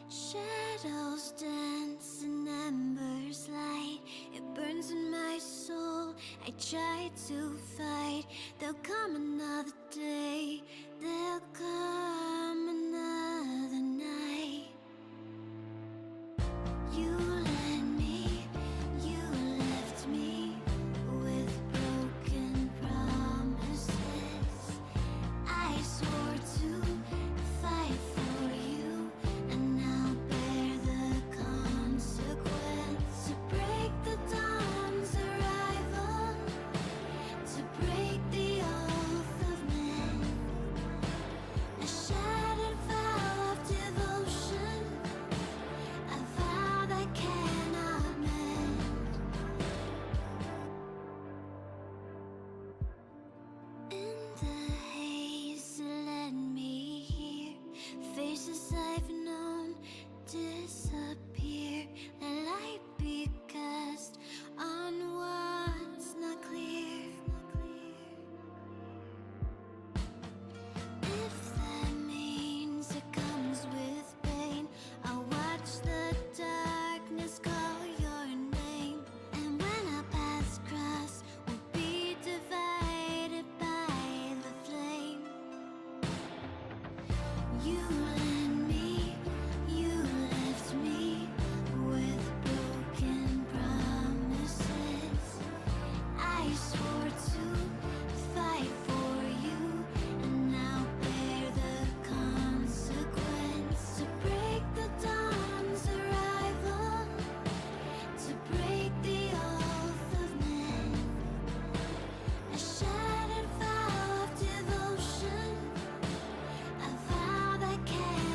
Shadows dance and embers light. It burns in my soul. I try to fight. There'll come another day. There'll come another night. You led me, you left me with broken promises. I swore to fight for you, and now bear the consequence. To break the dawn's arrival, to break the oath of men, a shattered vow of devotion, a vow that cannot mend. In the haze that led me here, faces I've known disappear. Let light be cast on what's not clear. If that means it comes with pain, I'll watch the darkness call your name. And when our paths cross, we'll be divided by the flame. You led me, you left me with broken promises. I swore to fight for you, and now bear the consequence. To break the dawn's arrival, to break the oath of men, a shattered vow of devotion, a vow that cannot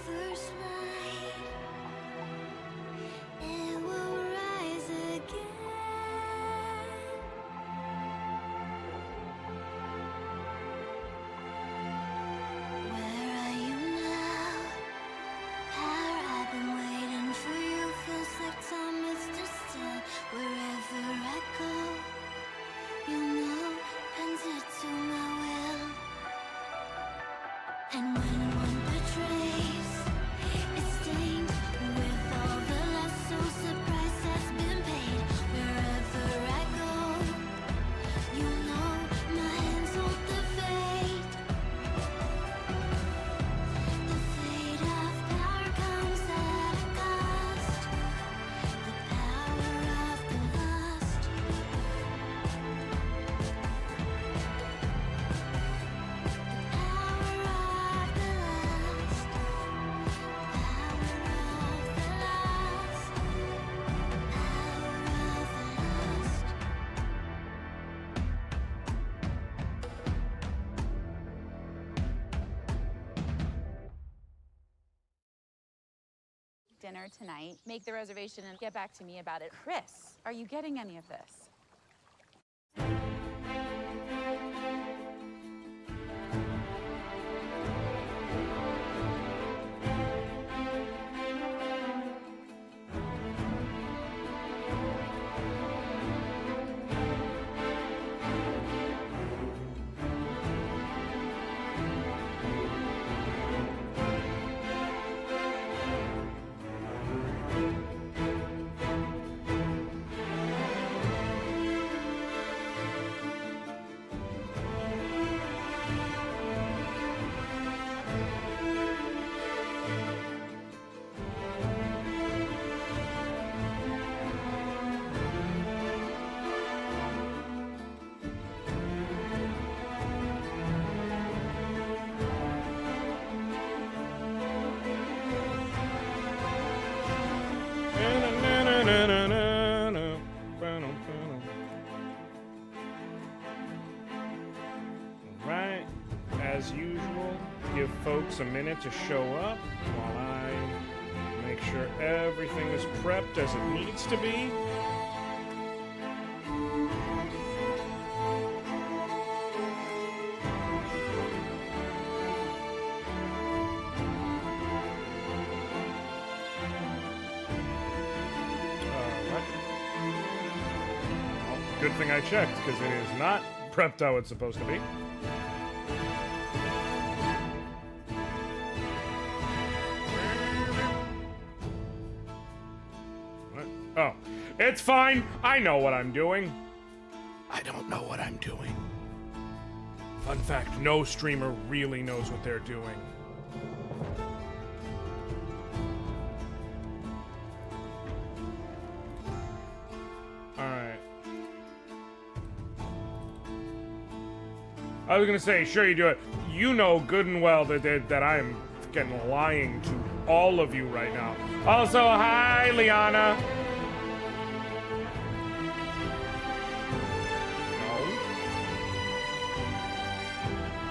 first light, it will rise again. Where are you now? Power, I've been waiting for you. Feels like time is stood still. Wherever I go, you know, bends it to my will. And when one betrays, it's stained with all the love, so surprise has been paid. Wherever I go, you know, my hands hold the fate. The fate of power comes at a cost. The power of the lost. Dinner tonight. Make the reservation and get back to me about it. Chris, are you getting any of this? Right, as usual, give folks a minute to show up while I make sure everything is prepped as it needs to be. Good thing I checked, because it is not prepped how it's supposed to be. What? Oh, it's fine. I know what I'm doing. I don't know what I'm doing. Fun fact, no streamer really knows what they're doing. Alright. I was gonna say, sure you do it. You know good and well that I'm fucking lying to all of you right now. Also, hi, Liana. No.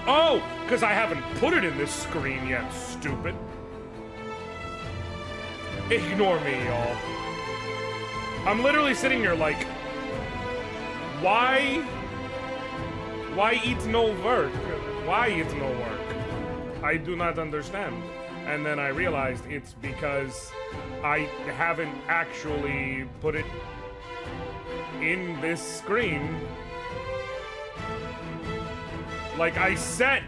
Oh, because I haven't put it in this screen yet, stupid. Ignore me, y'all. I'm literally sitting here like, why it no work? Why it no work? I do not understand. And then I realized it's because I haven't actually put it in this screen. Like, I set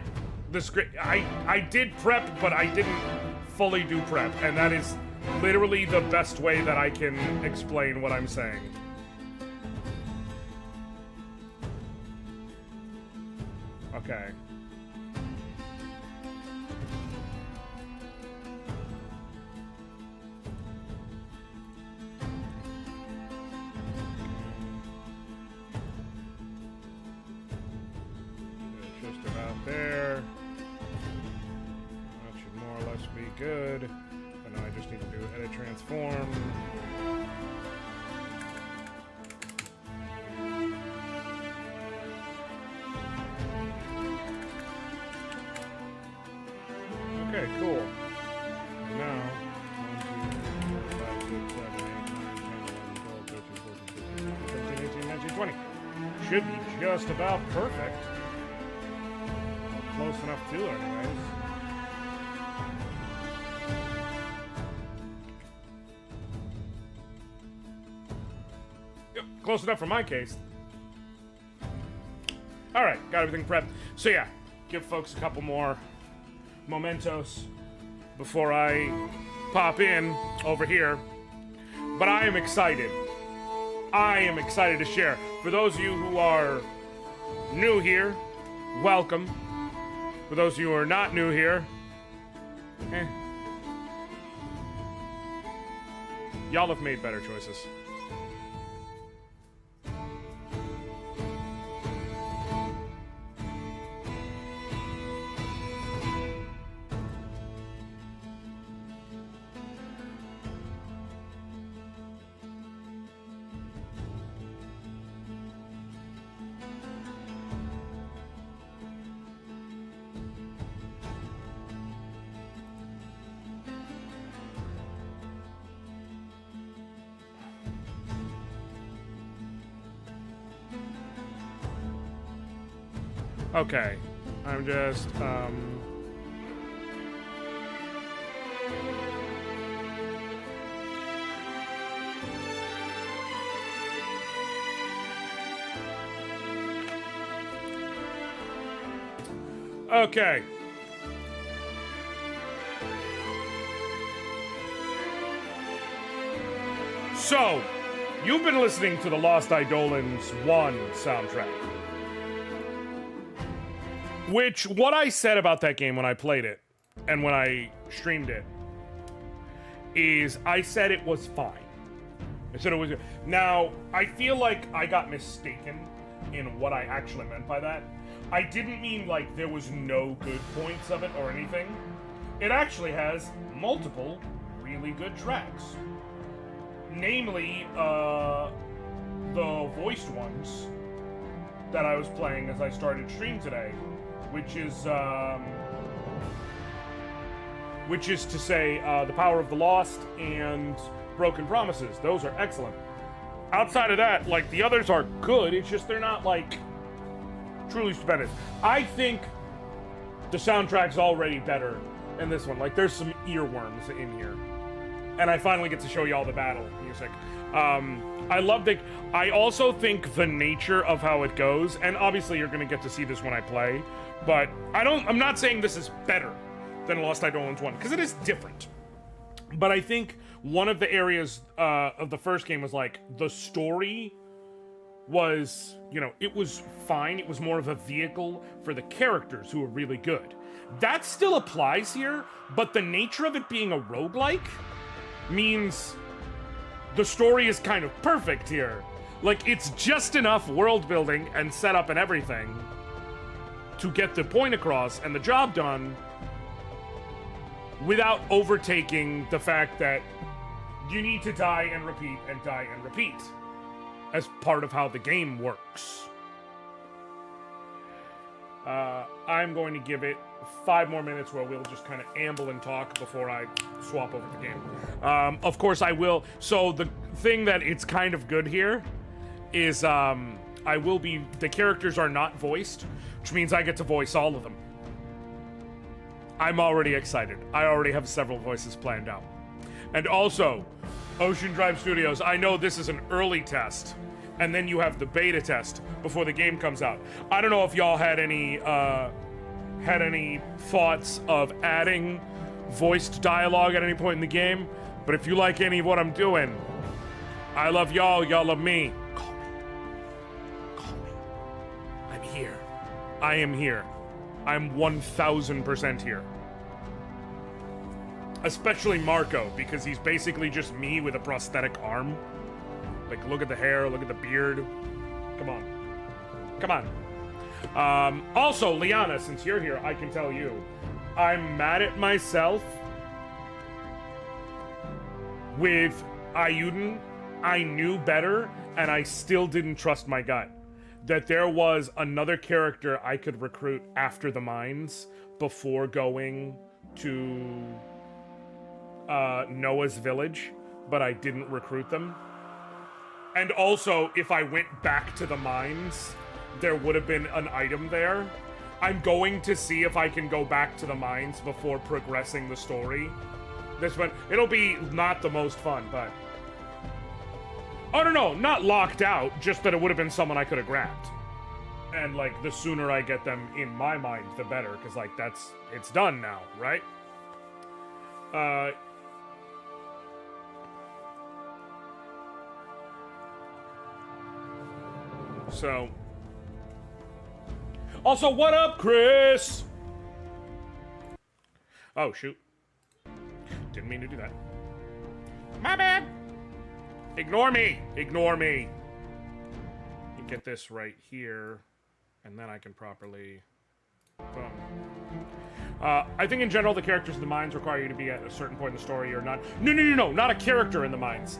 the script. I did prep, but I didn't fully do prep. And that is literally the best way that I can explain what I'm saying. Okay. Just about there. That should more or less be good. But now I just need to do edit transform. Okay, cool. should be just about perfect. Close enough to, anyways. Yep, close enough for my case. All right, got everything prepped. So yeah, give folks a couple more mementos before I pop in over here. But I am excited. I am excited to share. For those of you who are new here, welcome. For those of you who are not new here, y'all have made better choices. Okay, I'm just, okay. So, you've been listening to the Lost Eidolons 1 soundtrack. Which, what I said about that game when I played it, and when I streamed it, is I said it was fine. I said it was... Now, I feel like I got mistaken in what I actually meant by that. I didn't mean, like, there was no good points of it or anything. It actually has multiple really good tracks. Namely, the voiced ones that I was playing as I started stream today. Which is to say, The Power of the Lost and Broken Promises. Those are excellent. Outside of that, like, the others are good, it's just they're not, like, truly stupendous. I think the soundtrack's already better in this one. Like, there's some earworms in here. And I finally get to show you all the battle music. I love the... I also think the nature of how it goes, and obviously you're gonna get to see this when I play, but I'm not saying this is better than Lost Eidolons 1, because it is different. But I think one of the areas of the first game was, like, the story was, you know, it was fine. It was more of a vehicle for the characters who were really good. That still applies here, but the nature of it being a roguelike means the story is kind of perfect here. Like, it's just enough world building and setup and everything to get the point across and the job done without overtaking the fact that you need to die and repeat as part of how the game works. I'm going to give it 5 more minutes where we'll just kind of amble and talk before I swap over the game. Of course, I will. So the thing that it's kind of good here is the characters are not voiced, which means I get to voice all of them. I'm already excited. I already have several voices planned out. And also, Ocean Drive Studios, I know this is an early test, and then you have the beta test before the game comes out. I don't know if y'all had any thoughts of adding voiced dialogue at any point in the game, but if you like any of what I'm doing, I love y'all, y'all love me. Call me. Call me. I'm here. I am here. I'm 1000% here. Especially Marco, because he's basically just me with a prosthetic arm. Like, look at the hair, look at the beard. Come on. Come on. Also, Liana, since you're here, I can tell you, I'm mad at myself with Ayuden. I knew better, and I still didn't trust my gut. That there was another character I could recruit after the mines before going to Noah's village, but I didn't recruit them. And also, if I went back to the mines, there would have been an item there. I'm going to see if I can go back to the mines before progressing the story. This one, it'll be not the most fun, but... Oh, no, not locked out, just that it would have been someone I could have grabbed. And, like, the sooner I get them in my mind, the better, because, like, it's done now, right? So... Also, what up, Chris? Oh, shoot. Didn't mean to do that. My bad. Ignore me. Ignore me. You get this right here, and then I can properly... Boom. I think in general the characters in the mines require you to be at a certain point in the story or not. No, not a character in the mines.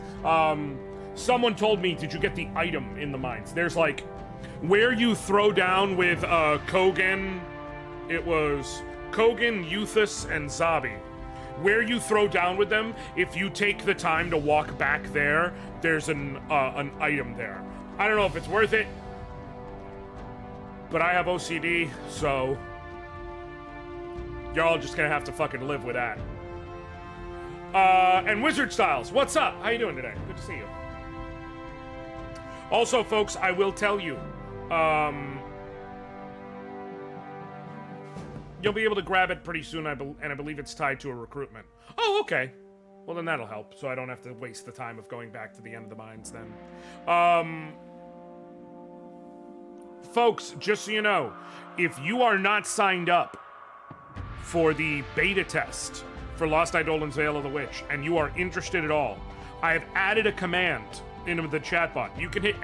Someone told me, did you get the item in the mines? There's like, where you throw down with Kogan, it was Kogan, Euthus, and Zabi. Where you throw down with them, if you take the time to walk back there, there's an item there. I don't know if it's worth it, but I have OCD, so y'all just gonna have to fucking live with that. And Wizard Styles, what's up? How you doing today? Good to see you. Also, folks, I will tell you, you'll be able to grab it pretty soon, and I believe it's tied to a recruitment. Oh, okay. Well, then that'll help, so I don't have to waste the time of going back to the end of the mines then. Folks, just so you know, if you are not signed up for the beta test for Lost Eidolons Veil of the Witch, and you are interested at all, I have added a command into the chatbot. You can hit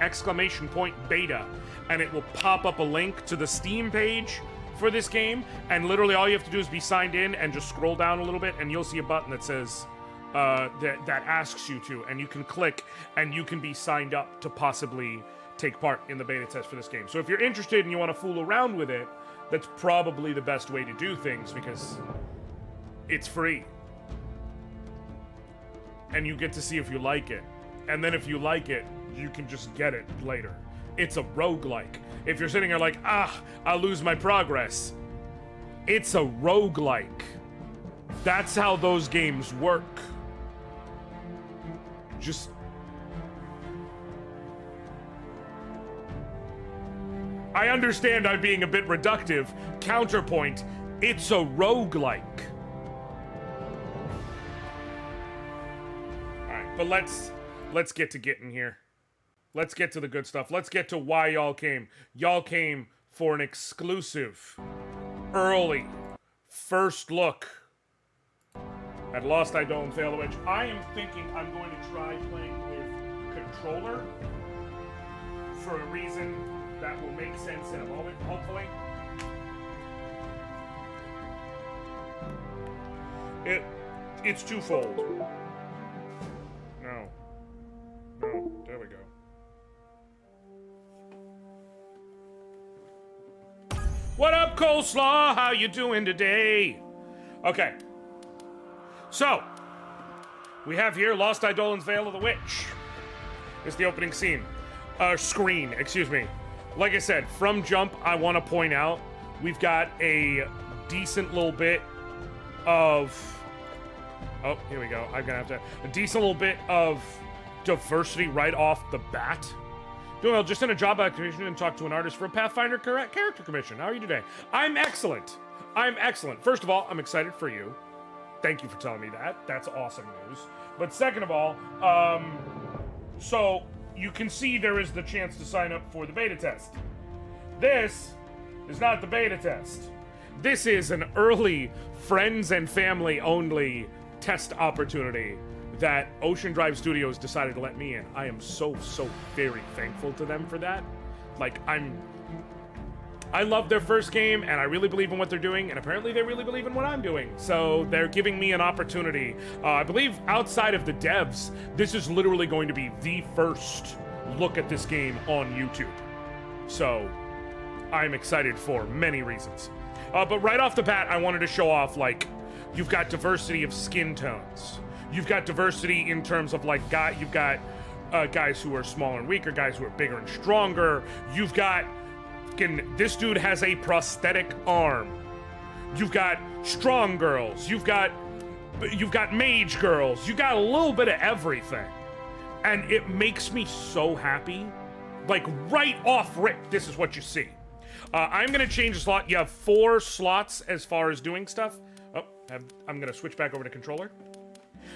!beta, and it will pop up a link to the Steam page for this game, and literally all you have to do is be signed in and just scroll down a little bit, and you'll see a button that says, that asks you to, and you can click, and you can be signed up to possibly take part in the beta test for this game. So if you're interested and you want to fool around with it, that's probably the best way to do things, because it's free. And you get to see if you like it. And then if you like it, you can just get it later. It's a roguelike. If you're sitting here like, I'll lose my progress. It's a roguelike. That's how those games work. Just... I understand I'm being a bit reductive. Counterpoint, it's a roguelike. Alright, but let's get to getting here. Let's get to the good stuff. Let's get to why y'all came. Y'all came for an exclusive, early, first look at Lost Eidolons Veil of the Witch. I am thinking I'm going to try playing with controller for a reason that will make sense in a moment, hopefully. It's twofold. No, there we go. What up, Coleslaw? How you doing today? Okay. So, we have here Lost Eidolons Veil of the Witch. It's the opening scene. Screen, excuse me. Like I said, from jump, I want to point out, we've got a decent little bit of... Oh, here we go. I'm gonna have to... A decent little bit of diversity right off the bat. Doing well, just in a job application and talked to an artist for a Pathfinder character commission. How are you today? I'm excellent. I'm excellent. First of all, I'm excited for you. Thank you for telling me that. That's awesome news. But second of all, so you can see there is the chance to sign up for the beta test. This is not the beta test. This is an early friends and family only test opportunity that Ocean Drive Studios decided to let me in. I am so very thankful to them for that. Like, I love their first game, and I really believe in what they're doing, and apparently they really believe in what I'm doing. So they're giving me an opportunity. I believe outside of the devs, this is literally going to be the first look at this game on YouTube. So I'm excited for many reasons. But right off the bat, I wanted to show off, like, you've got diversity of skin tones. You've got diversity in terms of, like, you've got guys who are smaller and weaker, guys who are bigger and stronger. You've got this dude has a prosthetic arm. You've got strong girls. You've got mage girls. You got a little bit of everything, and it makes me so happy. Like right off rip, this is what you see. I'm gonna change the slot. You have 4 slots as far as doing stuff. Oh, I'm gonna switch back over to controller.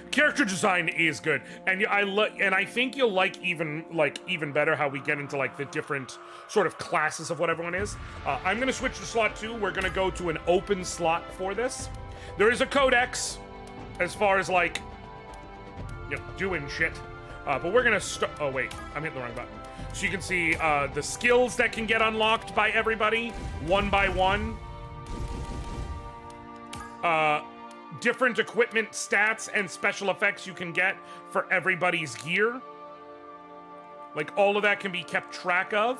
Character design is good, and I think you'll like even better how we get into like the different sort of classes of what everyone is. I'm gonna switch to slot 2. We're gonna go to an open slot for this. There is a codex as far as like, you know, doing shit, but we're gonna start. Oh wait, I'm hitting the wrong button. So you can see the skills that can get unlocked by everybody one by one. Different equipment stats and special effects you can get for everybody's gear. Like, all of that can be kept track of.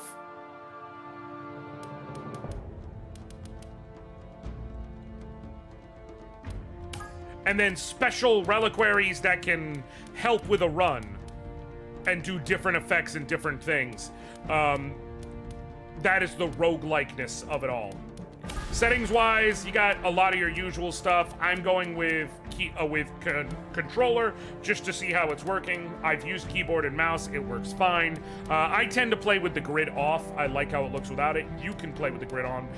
And then special reliquaries that can help with a run and do different effects and different things. That is the roguelikeness of it all. Settings-wise, you got a lot of your usual stuff. I'm going with controller just to see how it's working. I've used keyboard and mouse. It works fine. I tend to play with the grid off. I like how it looks without it. You can play with the grid on.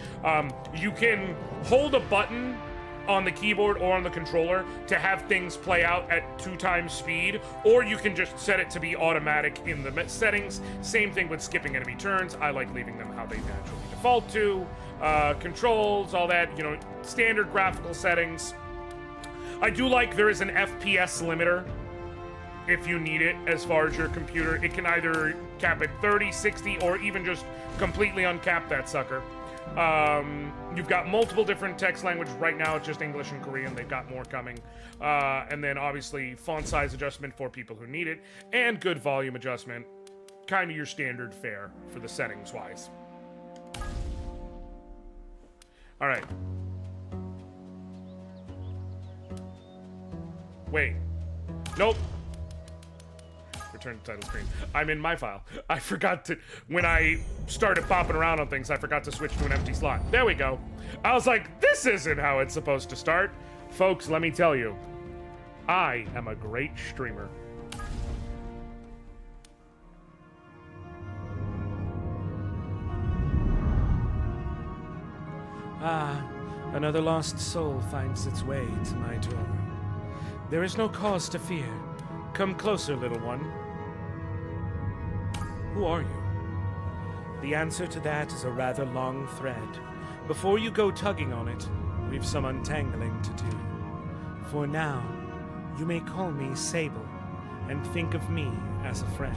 You can hold a button on the keyboard or on the controller to have things play out at 2 times speed, or you can just set it to be automatic in the settings. Same thing with skipping enemy turns. I like leaving them how they naturally default to. Controls, all that, you know, standard graphical settings. I do like there is an FPS limiter if you need it as far as your computer. It can either cap at 30, 60, or even just completely uncap that sucker. You've got multiple different text languages. Right now it's just English and Korean. They've got more coming. And then obviously font size adjustment for people who need it, and good volume adjustment. Kind of your standard fare for the settings wise. All right. Wait. Nope. Return to title screen. I'm in my file. I forgot to, when I started popping around on things, I forgot to switch to an empty slot. There we go. I was like, this isn't how it's supposed to start. Folks, let me tell you, I am a great streamer. Ah, another lost soul finds its way to my door. There is no cause to fear. Come closer, little one. Who are you? The answer to that is a rather long thread. Before you go tugging on it, we've some untangling to do. For now, you may call me Sable, and think of me as a friend.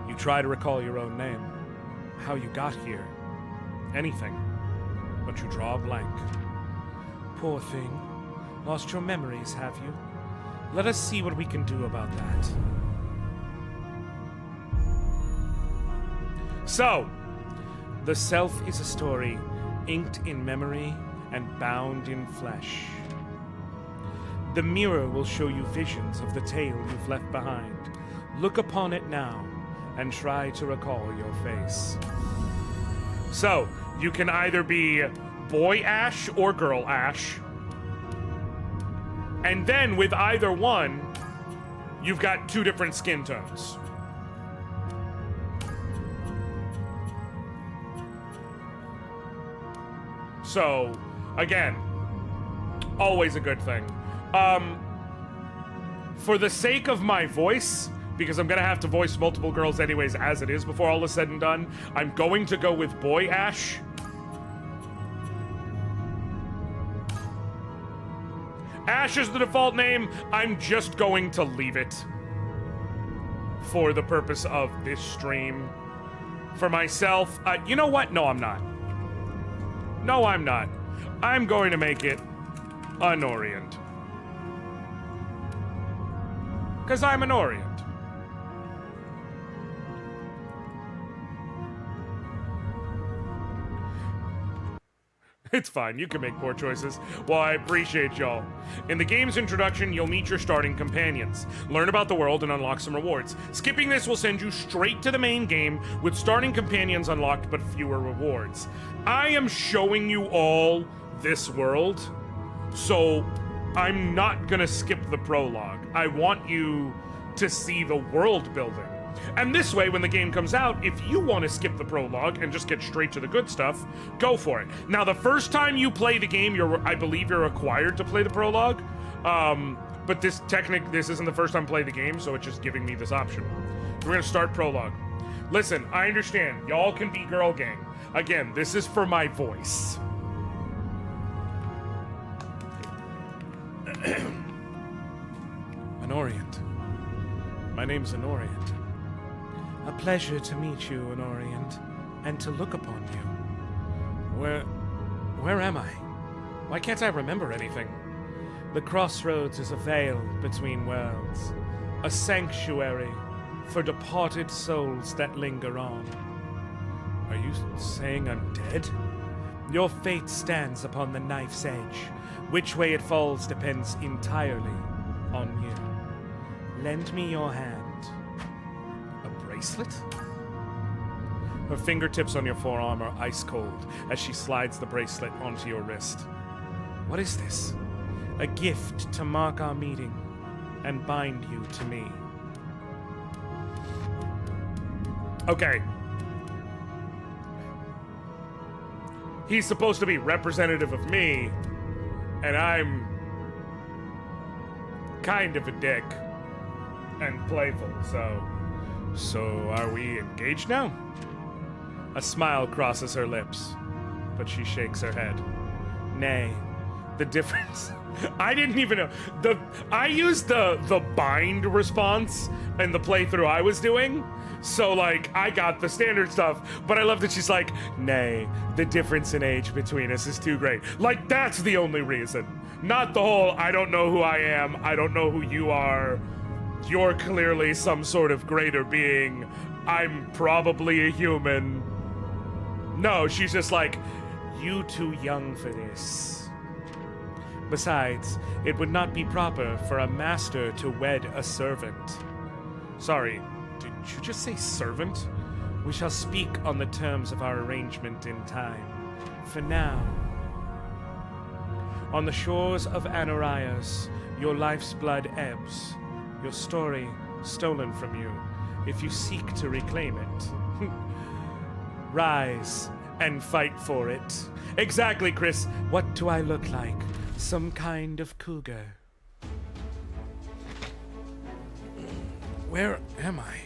You try to recall your own name, how you got here, anything. But you draw a blank. Poor thing. Lost your memories, have you? Let us see what we can do about that. So, The self is a story, inked in memory and bound in flesh. The mirror will show you visions of the tale you've left behind. Look upon it now, and try to recall your face. So, you can either be boy Ash or girl Ash. And then with either one, you've got 2 different skin tones. So, again, always a good thing. For the sake of my voice, because I'm gonna have to voice multiple girls anyways as it is before all is said and done, I'm going to go with boy Ash. Ash is the default name. I'm just going to leave it for the purpose of this stream. For myself, you know what? No, I'm not. No, I'm not. I'm going to make it Anoriand. Because I'm Anoriand. It's fine, you can make poor choices. Well, I appreciate y'all. In the game's introduction, you'll meet your starting companions, learn about the world, and unlock some rewards. Skipping this will send you straight to the main game with starting companions unlocked but fewer rewards. I am showing you all this world, so I'm not gonna skip the prologue. I want you to see the world building. And this way, when the game comes out, if you want to skip the prologue and just get straight to the good stuff, go for it. Now, the first time you play the game, I believe you're required to play the prologue. But this isn't the first time I play the game, so it's just giving me this option. We're gonna start prologue. Listen, I understand. Y'all can be girl gang. Again, this is for my voice. Anoriand. My name's Anoriand. A pleasure to meet you, Anoriand, and to look upon you. Where am I? Why can't I remember anything? The crossroads is a veil between worlds, a sanctuary for departed souls that linger on. Are you saying I'm dead? Your fate stands upon the knife's edge. Which way it falls depends entirely on you. Lend me your hand. Bracelet? Her fingertips on your forearm are ice cold as she slides the bracelet onto your wrist. What is this? A gift to mark our meeting and bind you to me. Okay. He's supposed to be representative of me, and I'm kind of a dick and playful, so... So, are we engaged now? A smile crosses her lips, but she shakes her head. Nay, the difference... I didn't even know. I used the bind response in the playthrough I was doing, so, like, I got the standard stuff, but I love that she's like, nay, the difference in age between us is too great. Like, that's the only reason. Not the whole, I don't know who I am, I don't know who you are, you're clearly some sort of greater being. I'm probably a human. No, she's just like, you too young for this. Besides, it would not be proper for a master to wed a servant. Sorry, did you just say servant? We shall speak on the terms of our arrangement in time. For now, on the shores of Anorias, your life's blood ebbs. Your story stolen from you, if you seek to reclaim it. Rise and fight for it. Exactly, Chris. What do I look like? Some kind of cougar. Where am I?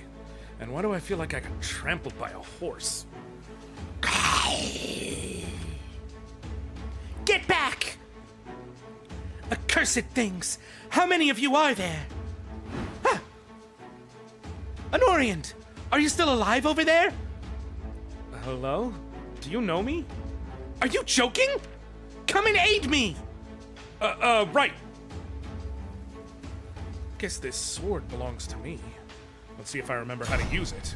And why do I feel like I got trampled by a horse? Get back! Accursed things! How many of you are there? Anoriand, are you still alive over there? Hello? Do you know me? Are you joking? Come and aid me! Right. Guess this sword belongs to me. Let's see if I remember how to use it.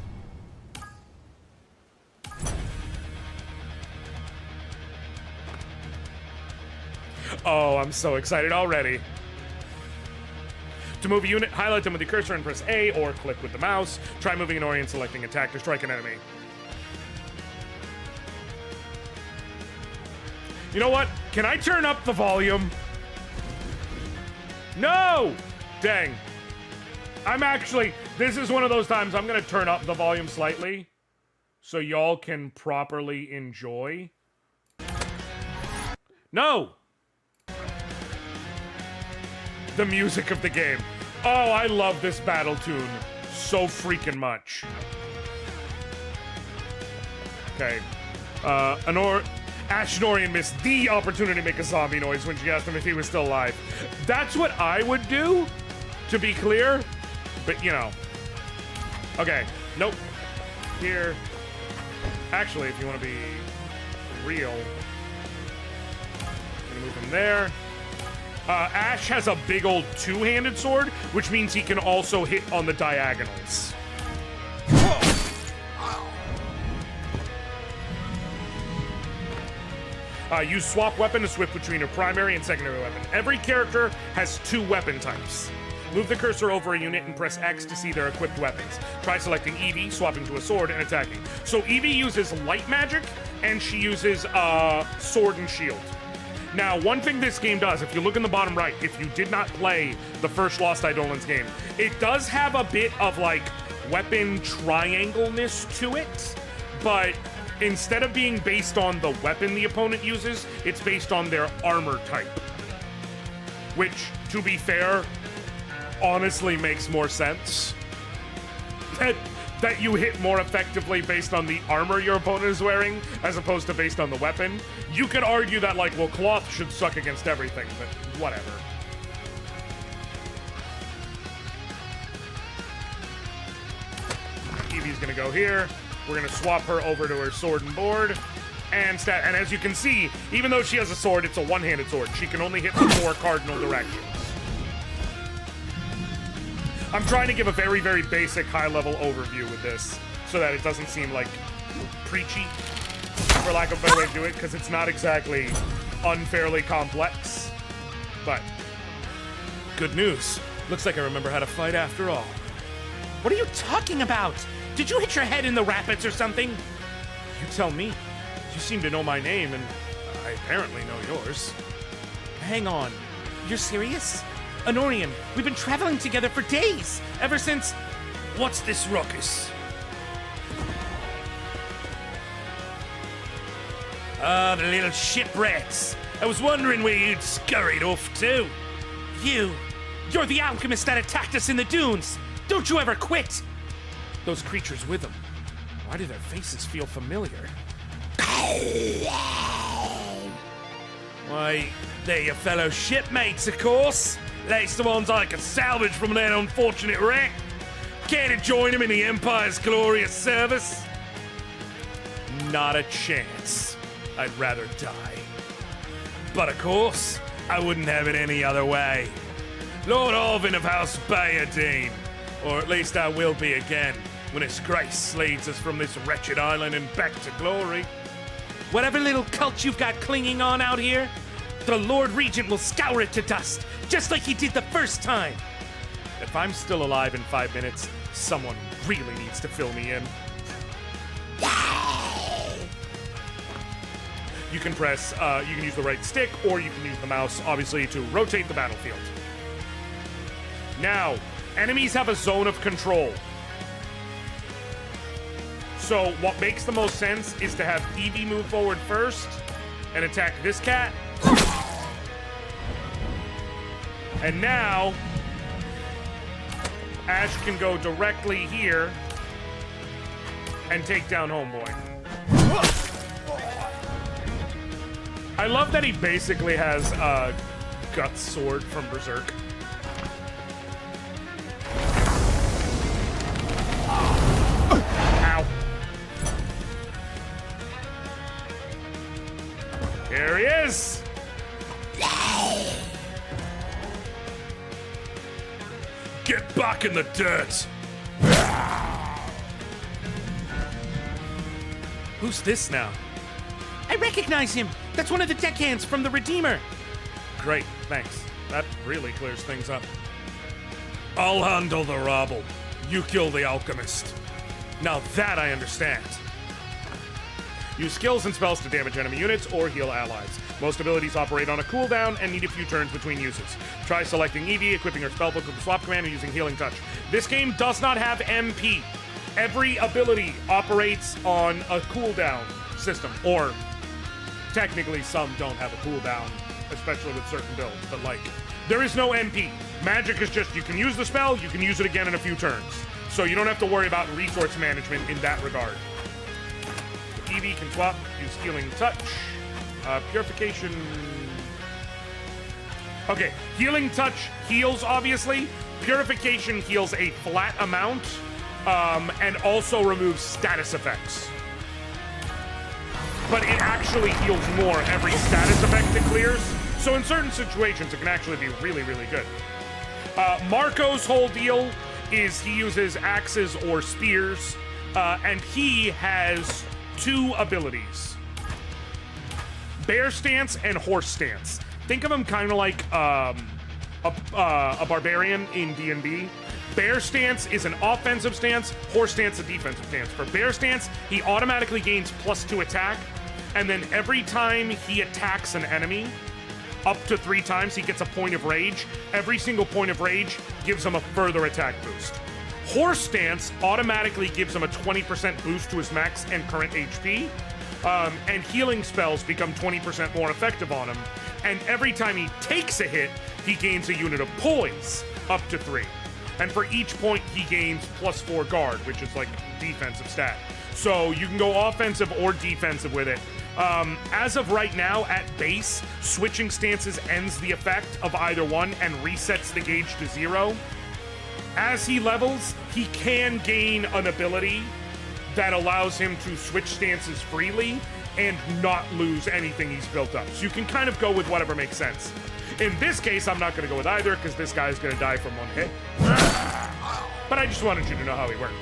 Oh, I'm so excited already. To move a unit, highlight them with the cursor and press A, or click with the mouse. Try moving an Orient, selecting attack to strike an enemy. You know what? Can I turn up the volume? No! Dang. This is one of those times I'm gonna turn up the volume slightly so y'all can properly enjoy. No! The music of the game. Oh, I love this battle tune so freaking much. Okay. Anoriand missed the opportunity to make a zombie noise when she asked him if he was still alive. That's what I would do, to be clear. But, you know. Okay. Nope. Here. Actually, if you want to be real, I'm gonna move him there. Ash has a big old two-handed sword, which means he can also hit on the diagonals. Use swap weapon to switch between your primary and secondary weapon. Every character has 2 weapon types. Move the cursor over a unit and press X to see their equipped weapons. Try selecting Eevee, swapping to a sword, and attacking. So Eevee uses light magic, and she uses sword and shield. Now, one thing this game does, if you look in the bottom right, if you did not play the first Lost Eidolons game, it does have a bit of, like, weapon triangle-ness to it, but instead of being based on the weapon the opponent uses, it's based on their armor type. Which, to be fair, honestly makes more sense. That you hit more effectively based on the armor your opponent is wearing, as opposed to based on the weapon. You could argue that, like, well, cloth should suck against everything, but whatever. Eevee's gonna go here. We're gonna swap her over to her sword and board. And as you can see, even though she has a sword, it's a one-handed sword. She can only hit the 4 cardinal directions. I'm trying to give a very, very basic high-level overview with this so that it doesn't seem, like, preachy, for lack of a better way to do it, because it's not exactly unfairly complex. But good news. Looks like I remember how to fight after all. What are you talking about? Did you hit your head in the rapids or something? You tell me. You seem to know my name, and I apparently know yours. Hang on. You're serious? Anoriand, we've been traveling together for days, ever since... What's this ruckus? Ah, the little shipwrecks. I was wondering where you'd scurried off to. You're the alchemist that attacked us in the dunes. Don't you ever quit. Those creatures with them. Why do their faces feel familiar? Why, they're your fellow shipmates, of course. That's the ones I could salvage from that unfortunate wreck. Care to join them in the Empire's glorious service? Not a chance. I'd rather die. But of course, I wouldn't have it any other way. Lord Alvin of House Bayardine, or at least I will be again, when His Grace leads us from this wretched island and back to glory. Whatever little cult you've got clinging on out here, the Lord Regent will scour it to dust, just like he did the first time. If I'm still alive in 5 minutes, someone really needs to fill me in. You can press, you can use the right stick, or you can use the mouse, obviously, to rotate the battlefield. Now, enemies have a zone of control. So what makes the most sense is to have Eevee move forward first and attack this cat. And now, Ash can go directly here and take down Homeboy. I love that he basically has a Guts sword from Berserk. Ow. Here he is! Get back in the dirt! Who's this now? I recognize him. That's one of the deckhands from the Redeemer. Great, thanks. That really clears things up. I'll handle the rabble. You kill the alchemist. Now that I understand. Use skills and spells to damage enemy units or heal allies. Most abilities operate on a cooldown and need a few turns between uses. Try selecting Eevee, equipping her spellbook with the swap command, and using Healing Touch. This game does not have MP. Every ability operates on a cooldown system, or technically some don't have a cooldown, especially with certain builds, but like, there is no MP. Magic is just, you can use the spell, you can use it again in a few turns. So you don't have to worry about resource management in that regard. Eevee can swap, use Healing Touch. Purification... Okay, Healing Touch heals, obviously. Purification heals a flat amount, and also removes status effects. But it actually heals more every status effect it clears. So in certain situations, it can actually be really, really good. Marco's whole deal is he uses axes or spears, and he has 2 abilities. bear stance and horse stance. Think of him kind of like a barbarian in D&D. Bear stance is an offensive stance, horse stance a defensive stance. For bear stance, he automatically gains +2 attack, and then every time he attacks an enemy, up to 3 times, he gets a point of rage. Every single point of rage gives him a further attack boost. Horse stance automatically gives him a 20% boost to his max and current HP, and healing spells become 20% more effective on him. And every time he takes a hit, he gains a unit of poise, up to 3. And for each point, he gains +4 guard, which is like defensive stat. So you can go offensive or defensive with it. As of right now, at base, switching stances ends the effect of either one and resets the gauge to 0. As he levels, he can gain an ability that allows him to switch stances freely and not lose anything he's built up. So you can kind of go with whatever makes sense. In this case, I'm not going to go with either because this guy's going to die from 1 hit. But I just wanted you to know how he worked.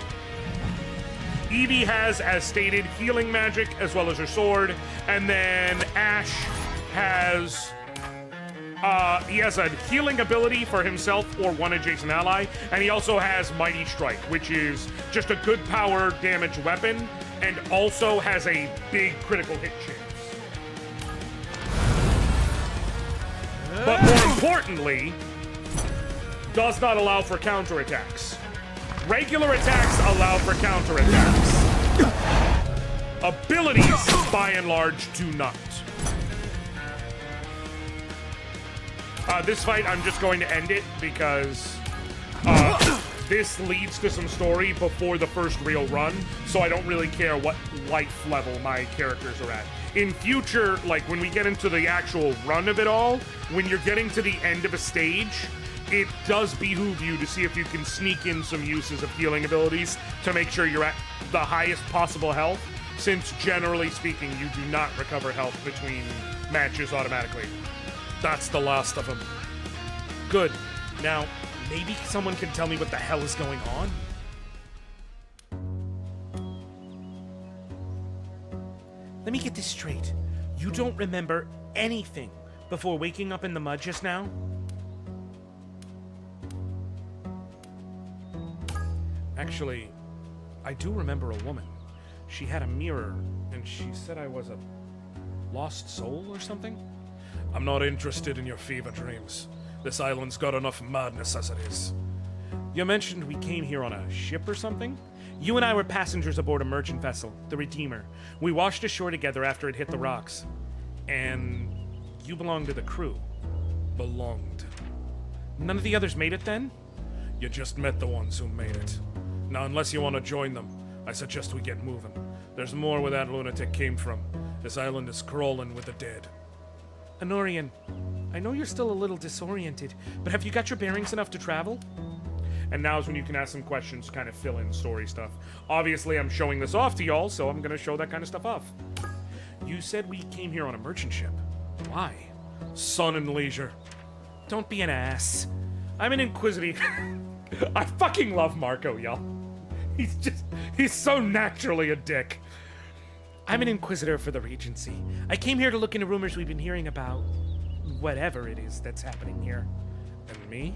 Evie has, as stated, healing magic as well as her sword. And then Ash has... he has a healing ability for himself or one adjacent ally. And he also has Mighty Strike, which is just a good power damage weapon. And also has a big critical hit chance. But more importantly, does not allow for counterattacks. Regular attacks allow for counterattacks. Abilities, by and large, do not. This fight, I'm just going to end it because this leads to some story before the first real run, so I don't really care what life level my characters are at. In future, like when we get into the actual run of it all, when you're getting to the end of a stage, it does behoove you to see if you can sneak in some uses of healing abilities to make sure you're at the highest possible health, since generally speaking, you do not recover health between matches automatically. That's the last of them. Good. Now, maybe someone can tell me what the hell is going on? Let me get this straight. You don't remember anything before waking up in the mud just now? Actually, I do remember a woman. She had a mirror, and she said I was a lost soul or something? I'm not interested in your fever dreams. This island's got enough madness as it is. You mentioned we came here on a ship or something? You and I were passengers aboard a merchant vessel, the Redeemer. We washed ashore together after it hit the rocks. And you belonged to the crew. Belonged. None of the others made it then? You just met the ones who made it. Now, unless you want to join them, I suggest we get moving. There's more where that lunatic came from. This island is crawling with the dead. Anoriand, I know you're still a little disoriented, but have you got your bearings enough to travel? And now's when you can ask some questions, kind of fill in story stuff. Obviously, I'm showing this off to y'all, so I'm gonna show that kind of stuff off. You said we came here on a merchant ship. Why? Sun and leisure. Don't be an ass. I'm an inquisitive... I fucking love Marco, y'all. He's so naturally a dick. I'm an inquisitor for the Regency. I came here to look into rumors we've been hearing about whatever it is that's happening here. And me?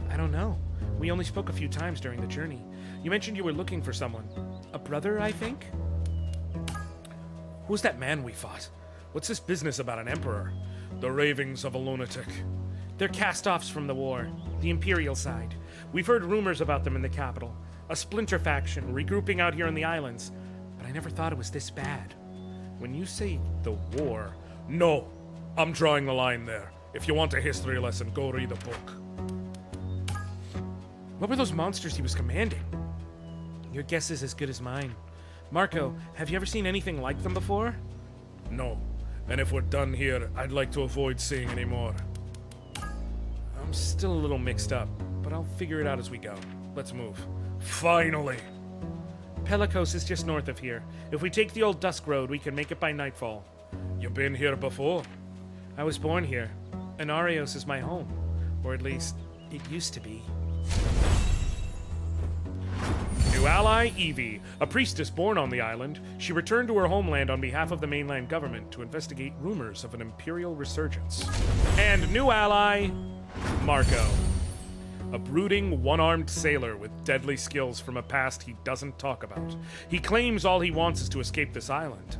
I don't know. We only spoke a few times during the journey. You mentioned you were looking for someone. A brother, I think? Who's that man we fought? What's this business about an emperor? The ravings of a lunatic. They're cast-offs from the war, the Imperial side. We've heard rumors about them in the capital. A splinter faction regrouping out here in the islands. But I never thought it was this bad. When you say the war... No, I'm drawing the line there. If you want a history lesson, go read a book. What were those monsters he was commanding? Your guess is as good as mine. Marco, have you ever seen anything like them before? No, and if we're done here, I'd like to avoid seeing any more. I'm still a little mixed up, but I'll figure it out as we go. Let's move. Finally! Pelikos is just north of here. If we take the old Dusk Road, we can make it by nightfall. You been here before? I was born here. Anarios is my home. Or at least, it used to be. You new ally, Evie. A priestess born on the island, she returned to her homeland on behalf of the mainland government to investigate rumors of an imperial resurgence. And new ally, Marco. A brooding, one-armed sailor with deadly skills from a past he doesn't talk about. He claims all he wants is to escape this island.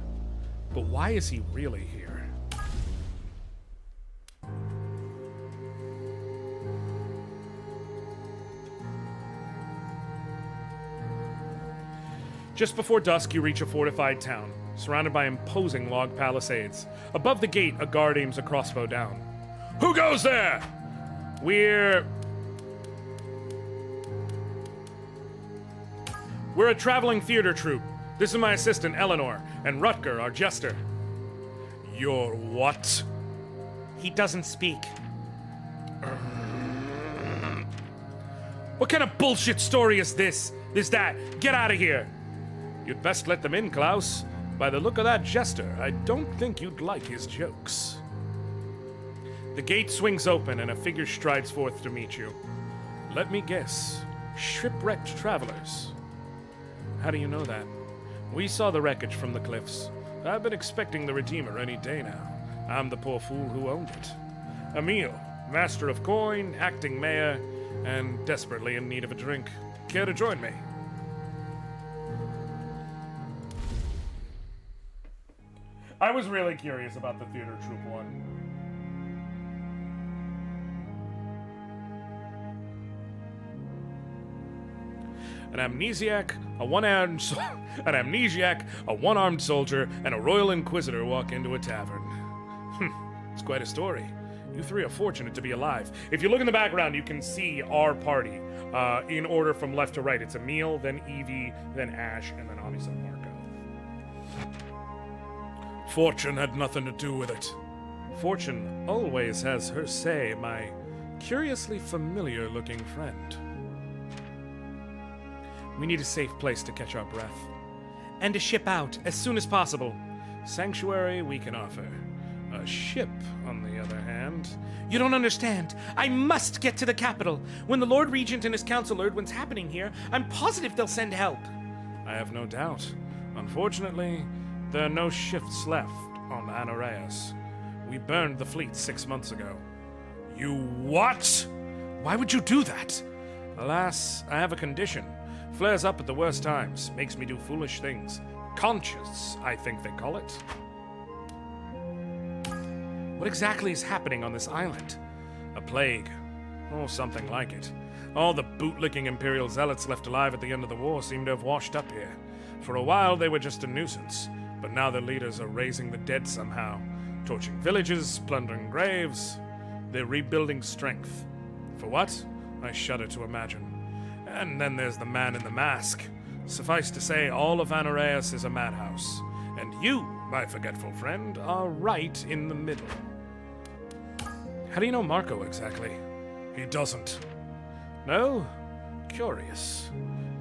But why is he really here? Just before dusk, you reach a fortified town, surrounded by imposing log palisades. Above the gate, a guard aims a crossbow down. Who goes there? We're a traveling theater troupe. This is my assistant, Eleanor, and Rutger, our jester. You're what? He doesn't speak. What kind of bullshit story is this? Is that? Get out of here! You'd best let them in, Klaus. By the look of that jester, I don't think you'd like his jokes. The gate swings open and a figure strides forth to meet you. Let me guess. Shipwrecked travelers. How do you know that? We saw the wreckage from the cliffs. I've been expecting the Redeemer any day now. I'm the poor fool who owned it. Emil, master of coin, acting mayor, and desperately in need of a drink. Care to join me? I was really curious about the theater troupe one. An amnesiac, a one-armed soldier, and a royal inquisitor walk into a tavern. It's quite a story. You three are fortunate to be alive. If you look in the background, you can see our party in order from left to right. It's Emil, then Evie, then Ash, and then obviously Marco. Fortune had nothing to do with it. Fortune always has her say, my curiously familiar-looking friend. We need a safe place to catch our breath. And to ship out as soon as possible. Sanctuary we can offer. A ship, on the other hand... You don't understand. I must get to the capital. When the Lord Regent and his council learn what's happening here, I'm positive they'll send help. I have no doubt. Unfortunately, there are no shifts left on Anoriand. We burned the fleet 6 months ago. You what? Why would you do that? Alas, I have a condition. Flares up at the worst times, makes me do foolish things. Conscious, I think they call it. What exactly is happening on this island? A plague, or something like it. All the bootlicking Imperial zealots left alive at the end of the war seem to have washed up here. For a while they were just a nuisance, but now their leaders are raising the dead somehow. Torching villages, plundering graves. They're rebuilding strength. For what? I shudder to imagine. And then there's the man in the mask. Suffice to say, all of Anoriand is a madhouse. And you, my forgetful friend, are right in the middle. How do you know Marco exactly? He doesn't. No? Curious.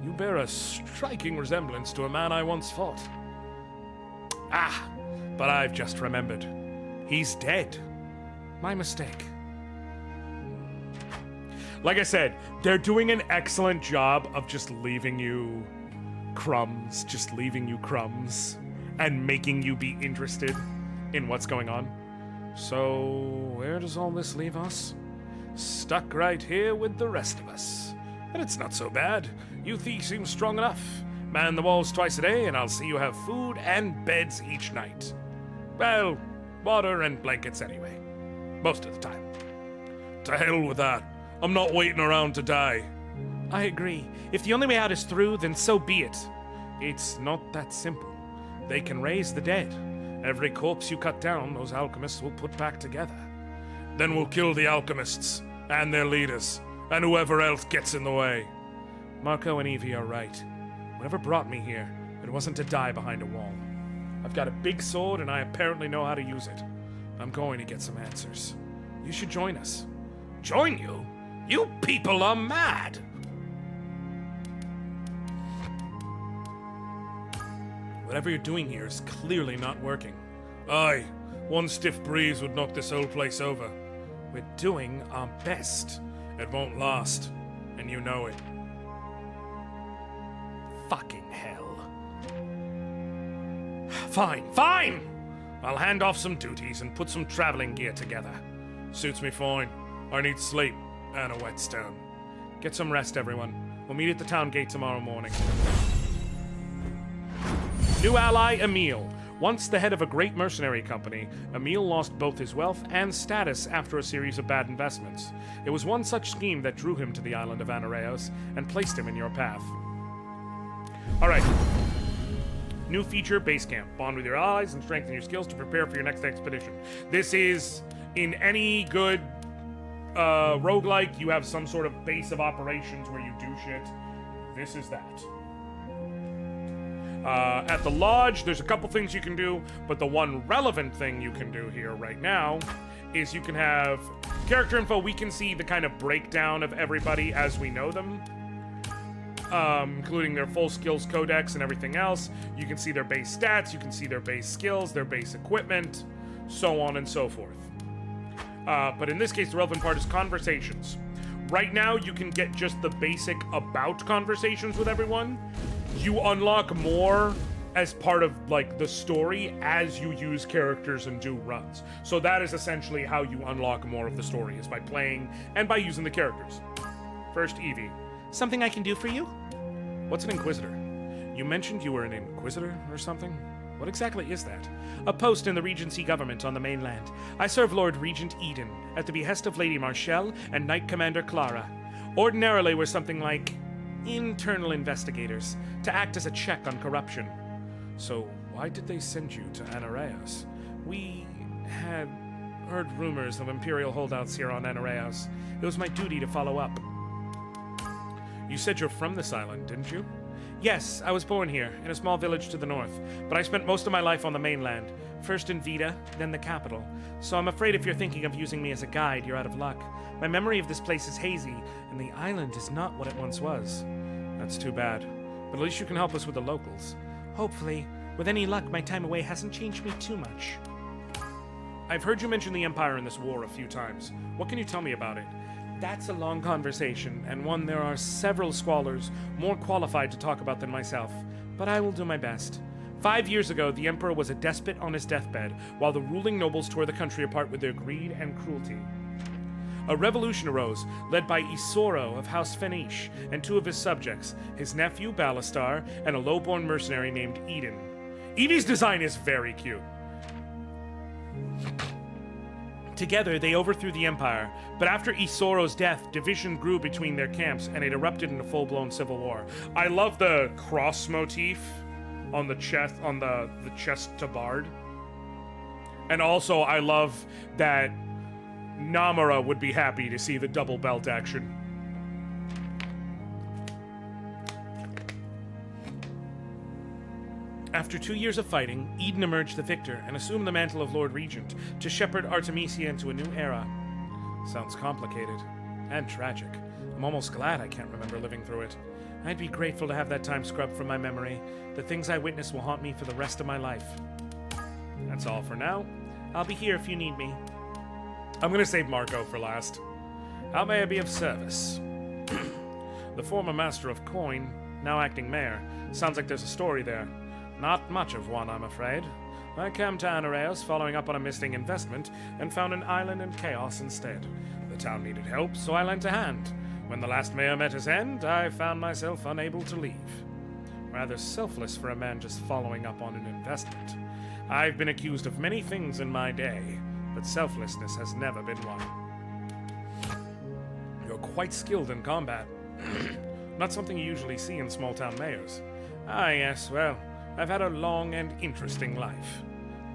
You bear a striking resemblance to a man I once fought. Ah, but I've just remembered. He's dead. My mistake. Like I said, they're doing an excellent job of just leaving you crumbs, and making you be interested in what's going on. So, where does all this leave us? Stuck right here with the rest of us. And it's not so bad. You three seem strong enough. Man the walls twice a day, and I'll see you have food and beds each night. Well, water and blankets anyway. Most of the time. To hell with that. I'm not waiting around to die. I agree. If the only way out is through, then so be it. It's not that simple. They can raise the dead. Every corpse you cut down, those alchemists will put back together. Then we'll kill the alchemists, and their leaders, and whoever else gets in the way. Marco and Evie are right. Whatever brought me here, it wasn't to die behind a wall. I've got a big sword, and I apparently know how to use it. I'm going to get some answers. You should join us. Join you? You people are mad! Whatever you're doing here is clearly not working. Aye, one stiff breeze would knock this whole place over. We're doing our best. It won't last, and you know it. Fucking hell. Fine, fine! I'll hand off some duties and put some traveling gear together. Suits me fine. I need sleep and a whetstone. Get some rest, everyone. We'll meet at the town gate tomorrow morning. New ally, Emil. Once the head of a great mercenary company, Emil lost both his wealth and status after a series of bad investments. It was one such scheme that drew him to the island of Anoriand and placed him in your path. Alright. New feature, base camp. Bond with your allies and strengthen your skills to prepare for your next expedition. This is, in any good roguelike, you have some sort of base of operations where you do shit. This is that. At the lodge, there's a couple things you can do, but the one relevant thing you can do here right now is you can have character info. We can see the kind of breakdown of everybody as we know them, including their full skills codex and everything else. You can see their base stats, you can see their base skills, their base equipment, so on and so forth. But in this case, the relevant part is conversations. Right now, you can get just the basic about conversations with everyone. You unlock more as part of, like, the story as you use characters and do runs. So that is essentially how you unlock more of the story, is by playing and by using the characters. First, Evie. Something I can do for you? What's an Inquisitor? You mentioned you were an Inquisitor or something? What exactly is that? A post in the Regency government on the mainland. I serve Lord Regent Eden at the behest of Lady Marshall and Knight Commander Clara. Ordinarily, we're something like internal investigators to act as a check on corruption. So why did they send you to Anoriand? We had heard rumors of Imperial holdouts here on Anoriand. It was my duty to follow up. You said you're from this island, didn't you? Yes, I was born here, in a small village to the north, but I spent most of my life on the mainland, first in Vita, then the capital. So I'm afraid if you're thinking of using me as a guide, you're out of luck. My memory of this place is hazy, and the island is not what it once was. That's too bad, but at least you can help us with the locals. Hopefully. With any luck, my time away hasn't changed me too much. I've heard you mention the Empire in this war a few times. What can you tell me about it? That's a long conversation, and one there are several scholars more qualified to talk about than myself, but I will do my best. 5 years ago, the Emperor was a despot on his deathbed, while the ruling nobles tore the country apart with their greed and cruelty. A revolution arose, led by Isoro of House Fenish and 2 of his subjects, his nephew Balastar, and a low-born mercenary named Eden. Evie's design is very cute. Together, they overthrew the Empire, but after Isoro's death, division grew between their camps, and it erupted into full-blown civil war. I love the cross motif on the chest, on the chest tabard. And also, I love that Namara would be happy to see the double belt action. After 2 years of fighting, Eden emerged the victor and assumed the mantle of Lord Regent to shepherd Artemisia into a new era. Sounds complicated and tragic. I'm almost glad I can't remember living through it. I'd be grateful to have that time scrubbed from my memory. The things I witnessed will haunt me for the rest of my life. That's all for now. I'll be here if you need me. I'm gonna save Marco for last. How may I be of service? The former master of coin, now acting mayor. Sounds like there's a story there. Not much of one, I'm afraid. I came to Anoriand following up on a missing investment and found an island in chaos instead. The town needed help, so I lent a hand. When the last mayor met his end, I found myself unable to leave. Rather selfless for a man just following up on an investment. I've been accused of many things in my day, but selflessness has never been one. You're quite skilled in combat. Not something you usually see in small-town mayors. Ah, yes, well, I've had a long and interesting life.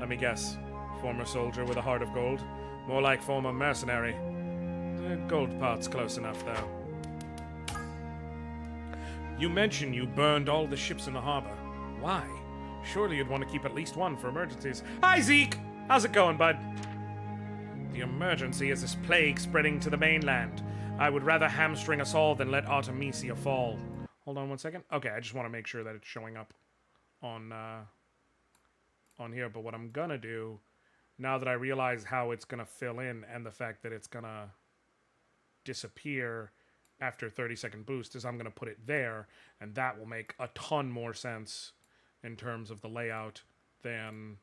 Let me guess. Former soldier with a heart of gold? More like former mercenary. The gold part's close enough, though. You mentioned you burned all the ships in the harbor. Why? Surely you'd want to keep at least one for emergencies. Hi, Zeke! How's it going, bud? The emergency is this plague spreading to the mainland. I would rather hamstring us all than let Artemisia fall. Hold on one second. Okay, I just want to make sure that it's showing up on here. But what I'm gonna do, now that I realize how it's gonna fill in and the fact that it's gonna disappear after 30-second boost is I'm going to put it there, and that will make a ton more sense in terms of the layout than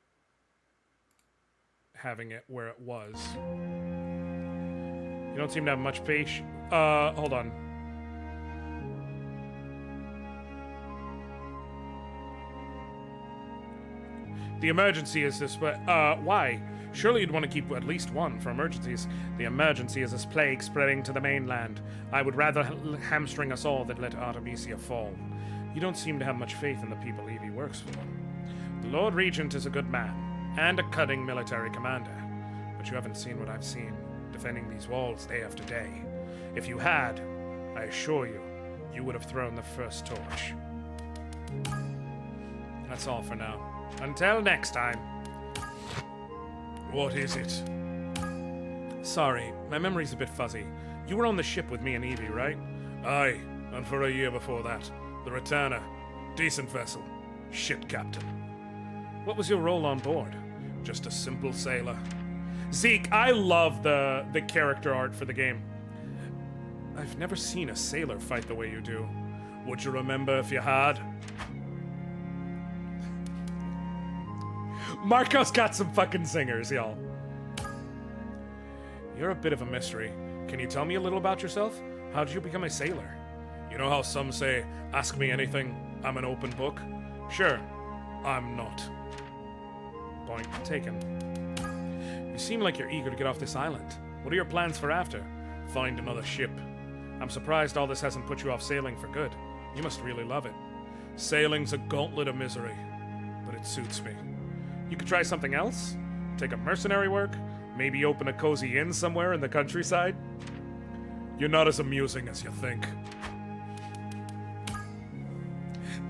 having it where it was. You don't seem to have much patience. Hold on. The emergency is this, but, why? Surely you'd want to keep at least one for emergencies. The emergency is this plague spreading to the mainland. I would rather hamstring us all than let Artemisia fall. You don't seem to have much faith in the people Evie works for. The Lord Regent is a good man, and a cunning military commander. But you haven't seen what I've seen, defending these walls day after day. If you had, I assure you, you would have thrown the first torch. That's all for now. Until next time. What is it? Sorry, my memory's a bit fuzzy. You were on the ship with me and Evie, right? Aye, and for a year before that. The Returner. Decent vessel. Shit captain. What was your role on board? Just a simple sailor. Zeke, I love the character art for the game. I've never seen a sailor fight the way you do. Would you remember if you had? Marco's got some fucking singers, y'all. You're a bit of a mystery. Can you tell me a little about yourself? How did you become a sailor? You know how some say, ask me anything, I'm an open book? Sure. I'm not. Point taken. You seem like you're eager to get off this island. What are your plans for after? Find another ship. I'm surprised all this hasn't put you off sailing for good. You must really love it. Sailing's a gauntlet of misery, but it suits me. You could try something else? Take up mercenary work? Maybe open a cozy inn somewhere in the countryside? You're not as amusing as you think.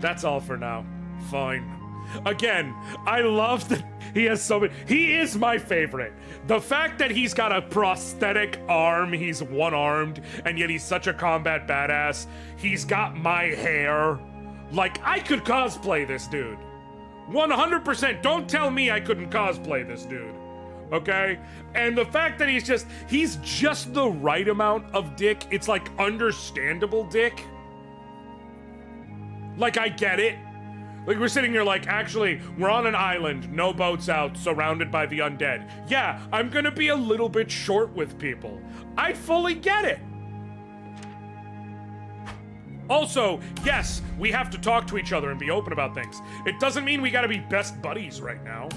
That's all for now. Fine. Again, I love that he has so many. He is my favorite. The fact that he's got a prosthetic arm, he's one-armed, and yet he's such a combat badass. He's got my hair. Like, I could cosplay this dude. 100%. Don't tell me I couldn't cosplay this dude. Okay? And the fact that he's just the right amount of dick. It's like understandable dick. Like, I get it. Like, we're sitting here like, actually, we're on an island, no boats out, surrounded by the undead. Yeah, I'm gonna be a little bit short with people. I fully get it. Also, yes, we have to talk to each other and be open about things. It doesn't mean we gotta be best buddies right now.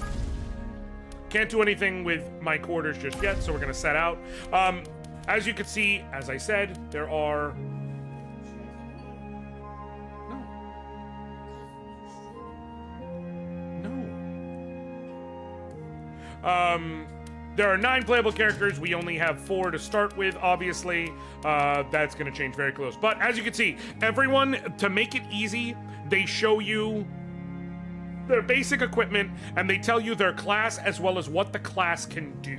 Can't do anything with my quarters just yet, so we're gonna set out. As you can see, as I said, there are... There are 9 playable characters. We only have 4 to start with, obviously. That's going to change very close. But as you can see, everyone, to make it easy, they show you their basic equipment, and they tell you their class as well as what the class can do.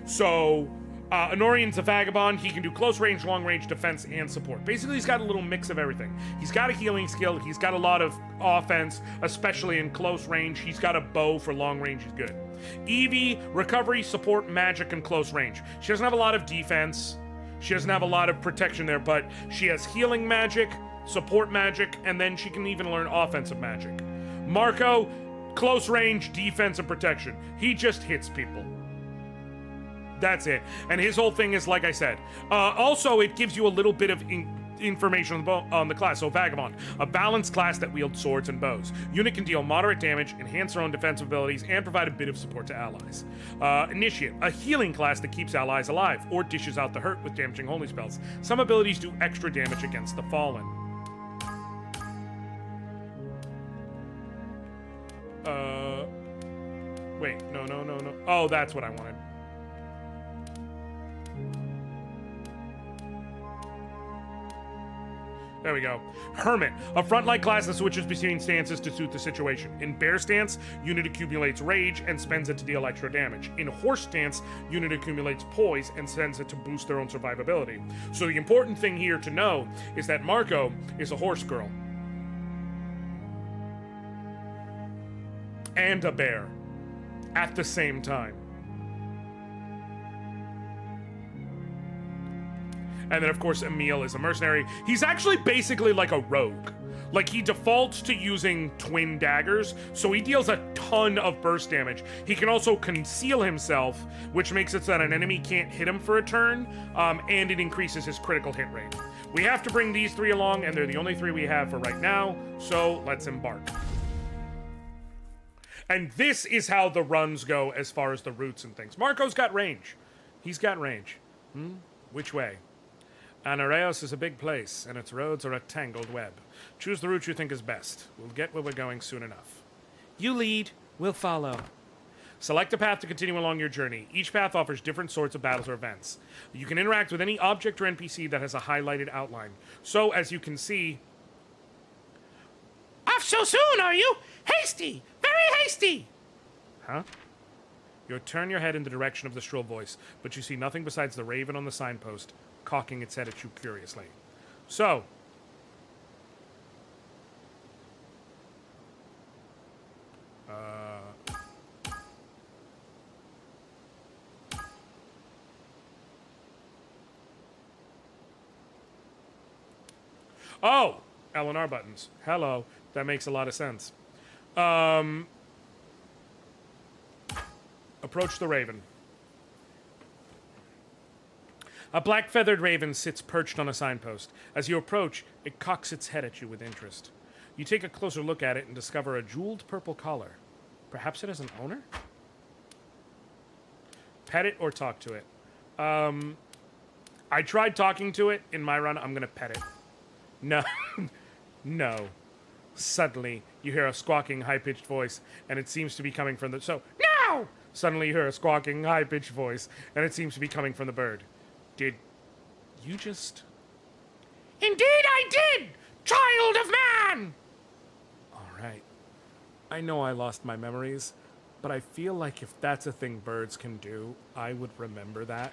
So, Anoriand's a vagabond. He can do close range, long range, defense, and support. Basically, he's got a little mix of everything. He's got a healing skill. He's got a lot of offense, especially in close range. He's got a bow for long range. He's good. Evie, recovery, support, magic, and close range. She doesn't have a lot of defense. She doesn't have a lot of protection there, but she has healing magic, support magic, and then she can even learn offensive magic. Marco, close range, defense, and protection. He just hits people. That's it. And his whole thing is, like I said, also it gives you a little bit of information on the class. So Vagabond, a balanced class that wields swords and bows. Unit can deal moderate damage, enhance their own defensive abilities, and provide a bit of support to allies. Initiate, a healing class that keeps allies alive, or dishes out the hurt with damaging holy spells. Some abilities do extra damage against the fallen. Wait, no. Oh, that's what I wanted. There we go. Hermit, a frontline class that switches between stances to suit the situation. In bear stance, unit accumulates rage and spends it to deal extra damage. In horse stance, unit accumulates poise and spends it to boost their own survivability. So the important thing here to know is that Marco is a horse girl. And a bear. At the same time. And then, of course, Emil is a mercenary. He's actually basically like a rogue. Like, he defaults to using twin daggers, so he deals a ton of burst damage. He can also conceal himself, which makes it so that an enemy can't hit him for a turn, and it increases his critical hit rate. We have to bring these 3 along, and they're the only 3 we have for right now, so let's embark. And this is how the runs go as far as the routes and things. Marco's got range. He's got range. Which way? Anareos is a big place, and its roads are a tangled web. Choose the route you think is best. We'll get where we're going soon enough. You lead, we'll follow. Select a path to continue along your journey. Each path offers different sorts of battles or events. You can interact with any object or NPC that has a highlighted outline. So, as you can see... Off so soon, are you? Hasty! Very hasty! Huh? You turn your head in the direction of the shrill voice, but you see nothing besides the raven on the signpost, cocking its head at you curiously. So... Oh! L&R buttons. Hello. That makes a lot of sense. Approach the raven. A black-feathered raven sits perched on a signpost. As you approach, it cocks its head at you with interest. You take a closer look at it and discover a jeweled purple collar. Perhaps it has an owner? Pet it or talk to it. I tried talking to it in my run. I'm going to pet it. No. No. Suddenly, you hear a squawking, high-pitched voice, and it seems to be coming from the... No! Suddenly, you hear a squawking, high-pitched voice, and it seems to be coming from the bird. Did you just... Indeed I did, child of man! All right. I know I lost my memories, but I feel like if that's a thing birds can do, I would remember that.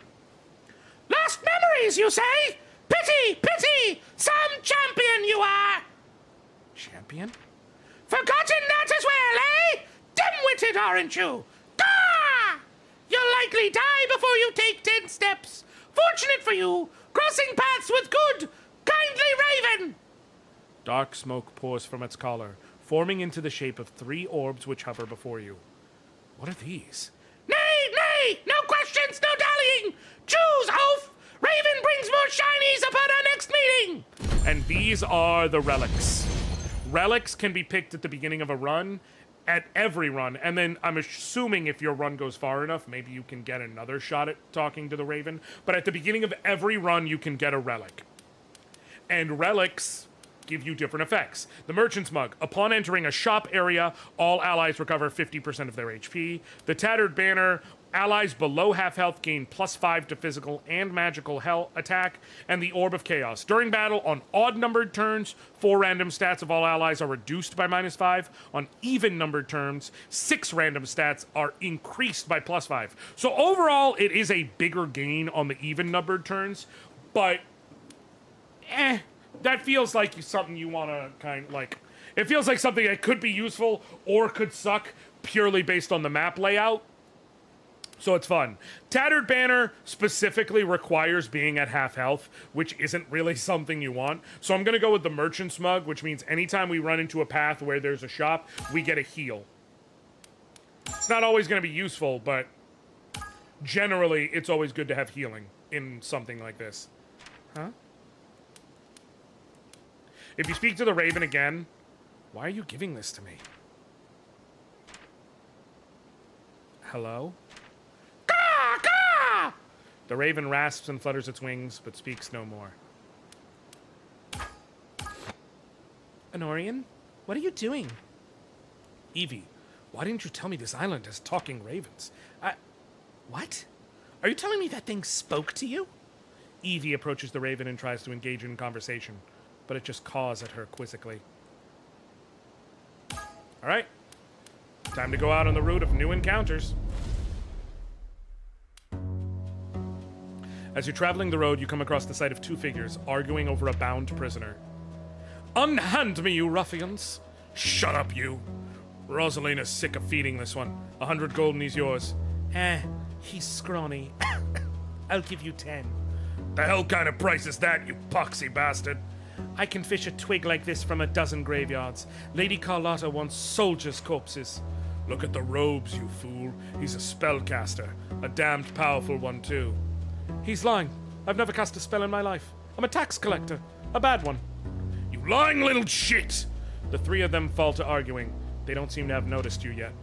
Lost memories, you say? Pity, pity! Some champion you are! Champion? Forgotten that as well, eh? Dim-witted, aren't you? Gah! You'll likely die before you take 10 steps. Fortunate for you, crossing paths with good, kindly raven! Dark smoke pours from its collar, forming into the shape of 3 orbs which hover before you. What are these? Nay, nay! No questions, no dallying! Choose, oaf! Raven brings more shinies upon our next meeting! And these are the relics. Relics can be picked at the beginning of a run, at every run, and then I'm assuming if your run goes far enough, maybe you can get another shot at talking to the Raven, but at the beginning of every run, you can get a relic. And relics give you different effects. The Merchant's Mug. Upon entering a shop area, all allies recover 50% of their HP. The Tattered Banner. Allies below half health gain +5 to physical and magical attack, and the Orb of Chaos. During battle, on odd-numbered turns, 4 random stats of all allies are reduced by -5. On even-numbered turns, 6 random stats are increased by +5. So overall, it is a bigger gain on the even-numbered turns, but that feels like something you want to kind of like... It feels like something that could be useful or could suck purely based on the map layout. So it's fun. Tattered Banner specifically requires being at half health, which isn't really something you want. So I'm going to go with the Merchant's Mug, which means anytime we run into a path where there's a shop, we get a heal. It's not always going to be useful, but generally it's always good to have healing in something like this. Huh? If you speak to the Raven again, why are you giving this to me? Hello? The Raven rasps and flutters its wings, but speaks no more. Anoriand, what are you doing? Evie, why didn't you tell me this island has talking ravens? What? Are you telling me that thing spoke to you? Evie approaches the Raven and tries to engage in conversation, but it just caws at her quizzically. All right. Time to go out on the route of new encounters. As you're traveling the road, you come across the sight of 2 figures arguing over a bound prisoner. Unhand me, you ruffians! Shut up, you! Rosalina's sick of feeding this one. 100 gold and he's yours. He's scrawny. I'll give you 10. The hell kind of price is that, you poxy bastard? I can fish a twig like this from a dozen graveyards. Lady Carlotta wants soldiers' corpses. Look at the robes, you fool. He's a spellcaster. A damned powerful one, too. He's lying. I've never cast a spell in my life. I'm a tax collector. A bad one. You lying little shit! The three of them fall to arguing. They don't seem to have noticed you yet.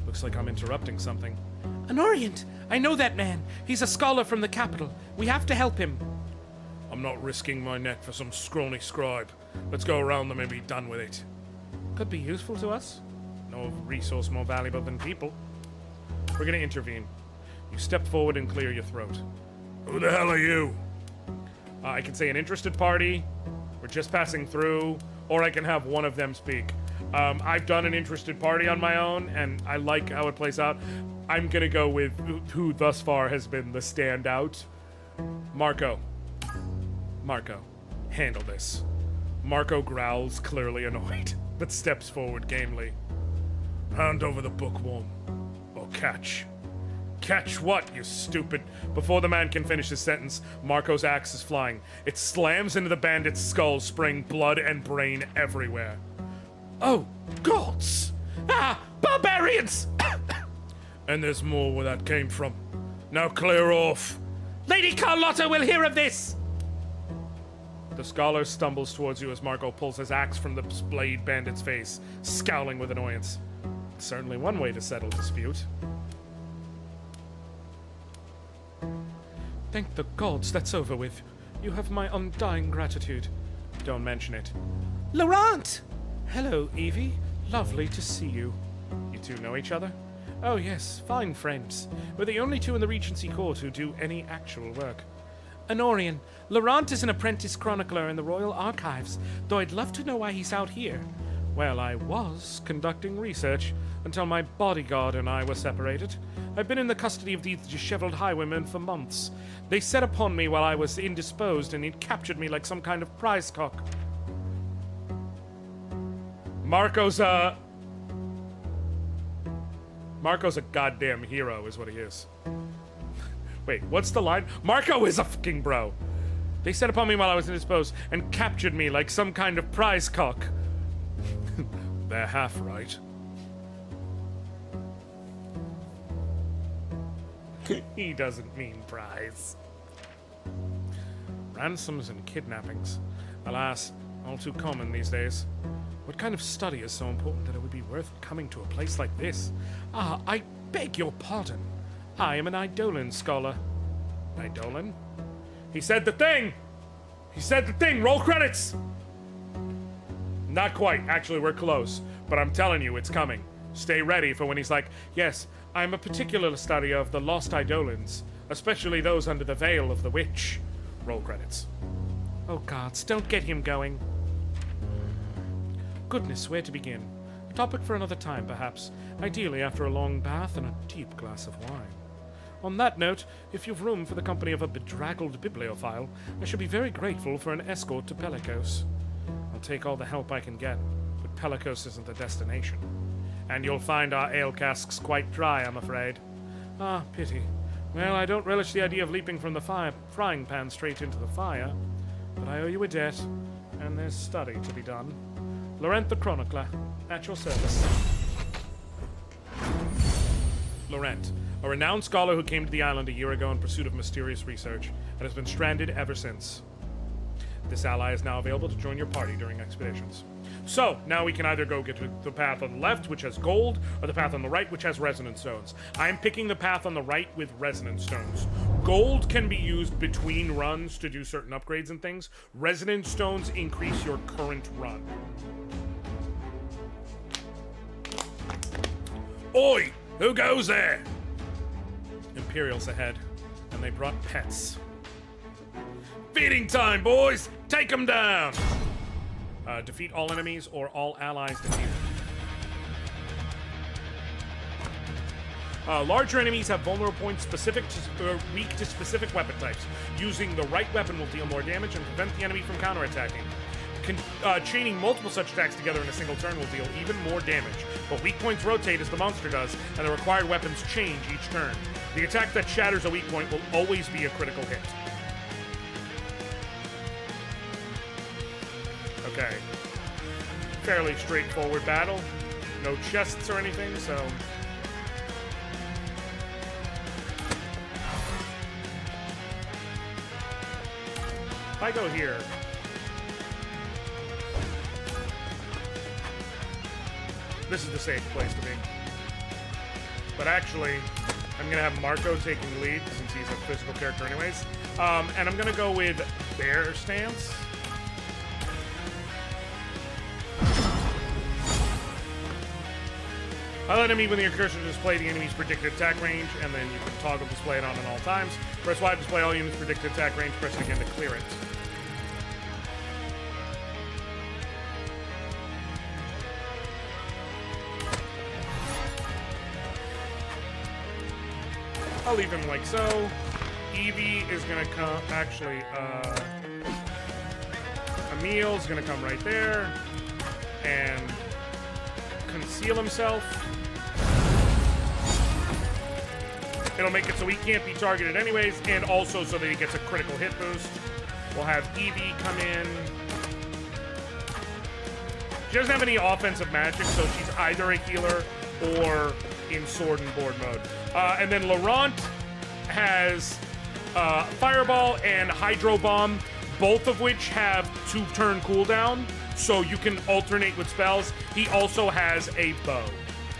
Looks like I'm interrupting something. Anoriand! I know that man. He's a scholar from the capital. We have to help him. I'm not risking my neck for some scrawny scribe. Let's go around them and be done with it. Could be useful to us. No resource more valuable than people. We're gonna intervene. You step forward and clear your throat. Who the hell are you? I can say an interested party. We're just passing through. Or I can have one of them speak. I've done an interested party on my own, and I like how it plays out. I'm gonna go with who thus far has been the standout. Marco. Marco, handle this. Marco growls, clearly annoyed, but steps forward gamely. Hand over the bookworm. Or catch. Catch what, you stupid? Before the man can finish his sentence, Marco's axe is flying. It slams into the bandit's skull, spraying blood and brain everywhere. Oh, gods! Ah, barbarians! And there's more where that came from. Now clear off. Lady Carlotta will hear of this! The scholar stumbles towards you as Marco pulls his axe from the splayed bandit's face, scowling with annoyance. Certainly one way to settle dispute. Thank the gods that's over with. You have my undying gratitude. Don't mention it. Laurent! Hello, Evie. Lovely to see you. You two know each other? Oh yes, fine friends. We're the only two in the Regency Court who do any actual work. Anoriand, Laurent is an apprentice chronicler in the Royal Archives, though I'd love to know why he's out here. Well, I was conducting research until my bodyguard and I were separated. I've been in the custody of these disheveled highwaymen for months. They set upon me while I was indisposed and it captured me like some kind of prize cock. Marco's a goddamn hero, is what he is. Wait, what's the line? Marco is a fucking bro. They set upon me while I was indisposed and captured me like some kind of prize cock. They're half right. He doesn't mean prize. Ransoms and kidnappings. Alas, all too common these days. What kind of study is so important that it would be worth coming to a place like this? Ah, I beg your pardon. I am an Eidolon scholar. Eidolon? He said the thing! He said the thing! Roll credits! Not quite. Actually, we're close. But I'm telling you, it's coming. Stay ready for when he's like, yes, I'm a particular studier of the Lost Eidolons, especially those under the veil of the witch. Roll credits. Oh gods, don't get him going. Goodness, where to begin? A topic for another time, perhaps. Ideally after a long bath and a deep glass of wine. On that note, if you've room for the company of a bedraggled bibliophile, I should be very grateful for an escort to Pelikos. I'll take all the help I can get, but Pelikos isn't the destination. And you'll find our ale casks quite dry, I'm afraid. Ah, pity. Well, I don't relish the idea of leaping from the frying pan straight into the fire, but I owe you a debt, and there's study to be done. Laurent the Chronicler, at your service. Laurent, a renowned scholar who came to the island a year ago in pursuit of mysterious research, and has been stranded ever since. This ally is now available to join your party during expeditions. So, now we can either go get to the path on the left, which has gold, or the path on the right, which has resonance stones. I'm picking the path on the right with resonance stones. Gold can be used between runs to do certain upgrades and things. Resonance stones increase your current run. Oi! Who goes there? Imperials ahead, and they brought pets. Feeding time, boys! Take them down! Defeat all enemies or all allies defeated. Larger enemies have vulnerable points specific to, weak to specific weapon types. Using the right weapon will deal more damage and prevent the enemy from counterattacking. Chaining multiple such attacks together in a single turn will deal even more damage. but weak points rotate as the monster does, and the required weapons change each turn. The attack that shatters a weak point will always be a critical hit. Okay. Fairly straightforward battle. No chests or anything, so... If I go here... This is the safe place to be. But actually, I'm going to have Marco taking the lead, since he's a physical character anyways. And I'm going to go with Bear Stance. Highlight enemy when your cursor display the enemy's predicted attack range, and then you can toggle display it on at all times. Press Y to display all units' predicted attack range, press it again to clear it. I'll leave him like so. Evie is gonna come, actually, Emil's gonna come right there and conceal himself. It'll make it so he can't be targeted anyways, and also so that he gets a critical hit boost. We'll have Evie come in. She doesn't have any offensive magic, so she's either a healer or in sword and board mode. And then Laurent has Fireball and Hydro Bomb, both of which have 2-turn cooldown, so you can alternate with spells. He also has a bow,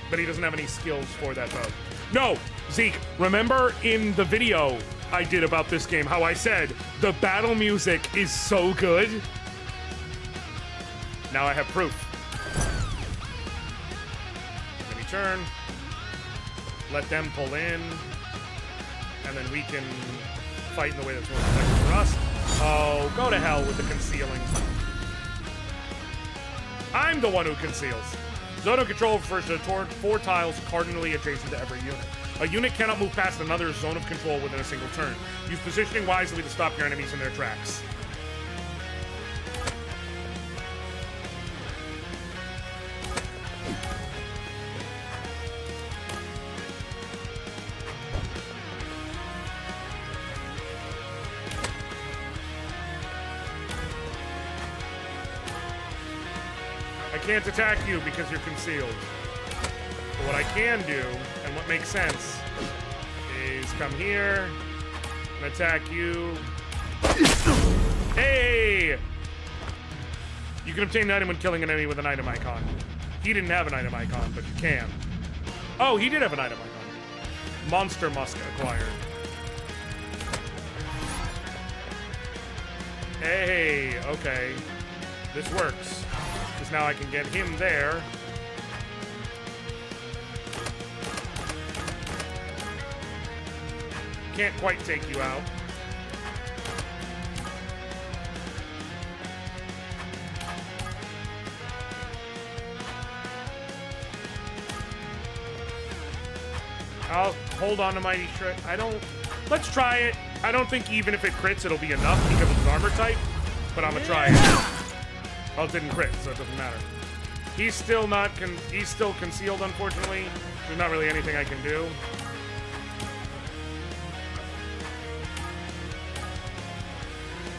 but he doesn't have any skills for that bow. No, Zeke, remember in the video I did about this game how I said the battle music is so good? Now I have proof. Let me turn. Let them pull in, and then we can fight in the way that's most effective for us. Oh, go to hell with the concealing. I'm the one who conceals. Zone of control refers to 4 tiles cardinally adjacent to every unit. A unit cannot move past another zone of control within a single turn. Use positioning wisely to stop your enemies in their tracks. I can't attack you because you're concealed. But what I can do, and what makes sense, is come here and attack you. Hey! You can obtain an item when killing an enemy with an item icon. He didn't have an item icon, but you can. Oh, he did have an item icon. Monster Musk acquired. Hey, okay. This works. Because now I can get him there. Can't quite take you out. I'll hold on to Mighty Shred. Let's try it. I don't think even if it crits, it'll be enough because it's armor type. But I'm gonna try it. Well, it didn't crit, so it doesn't matter. He's still not he's still concealed, unfortunately. There's not really anything I can do.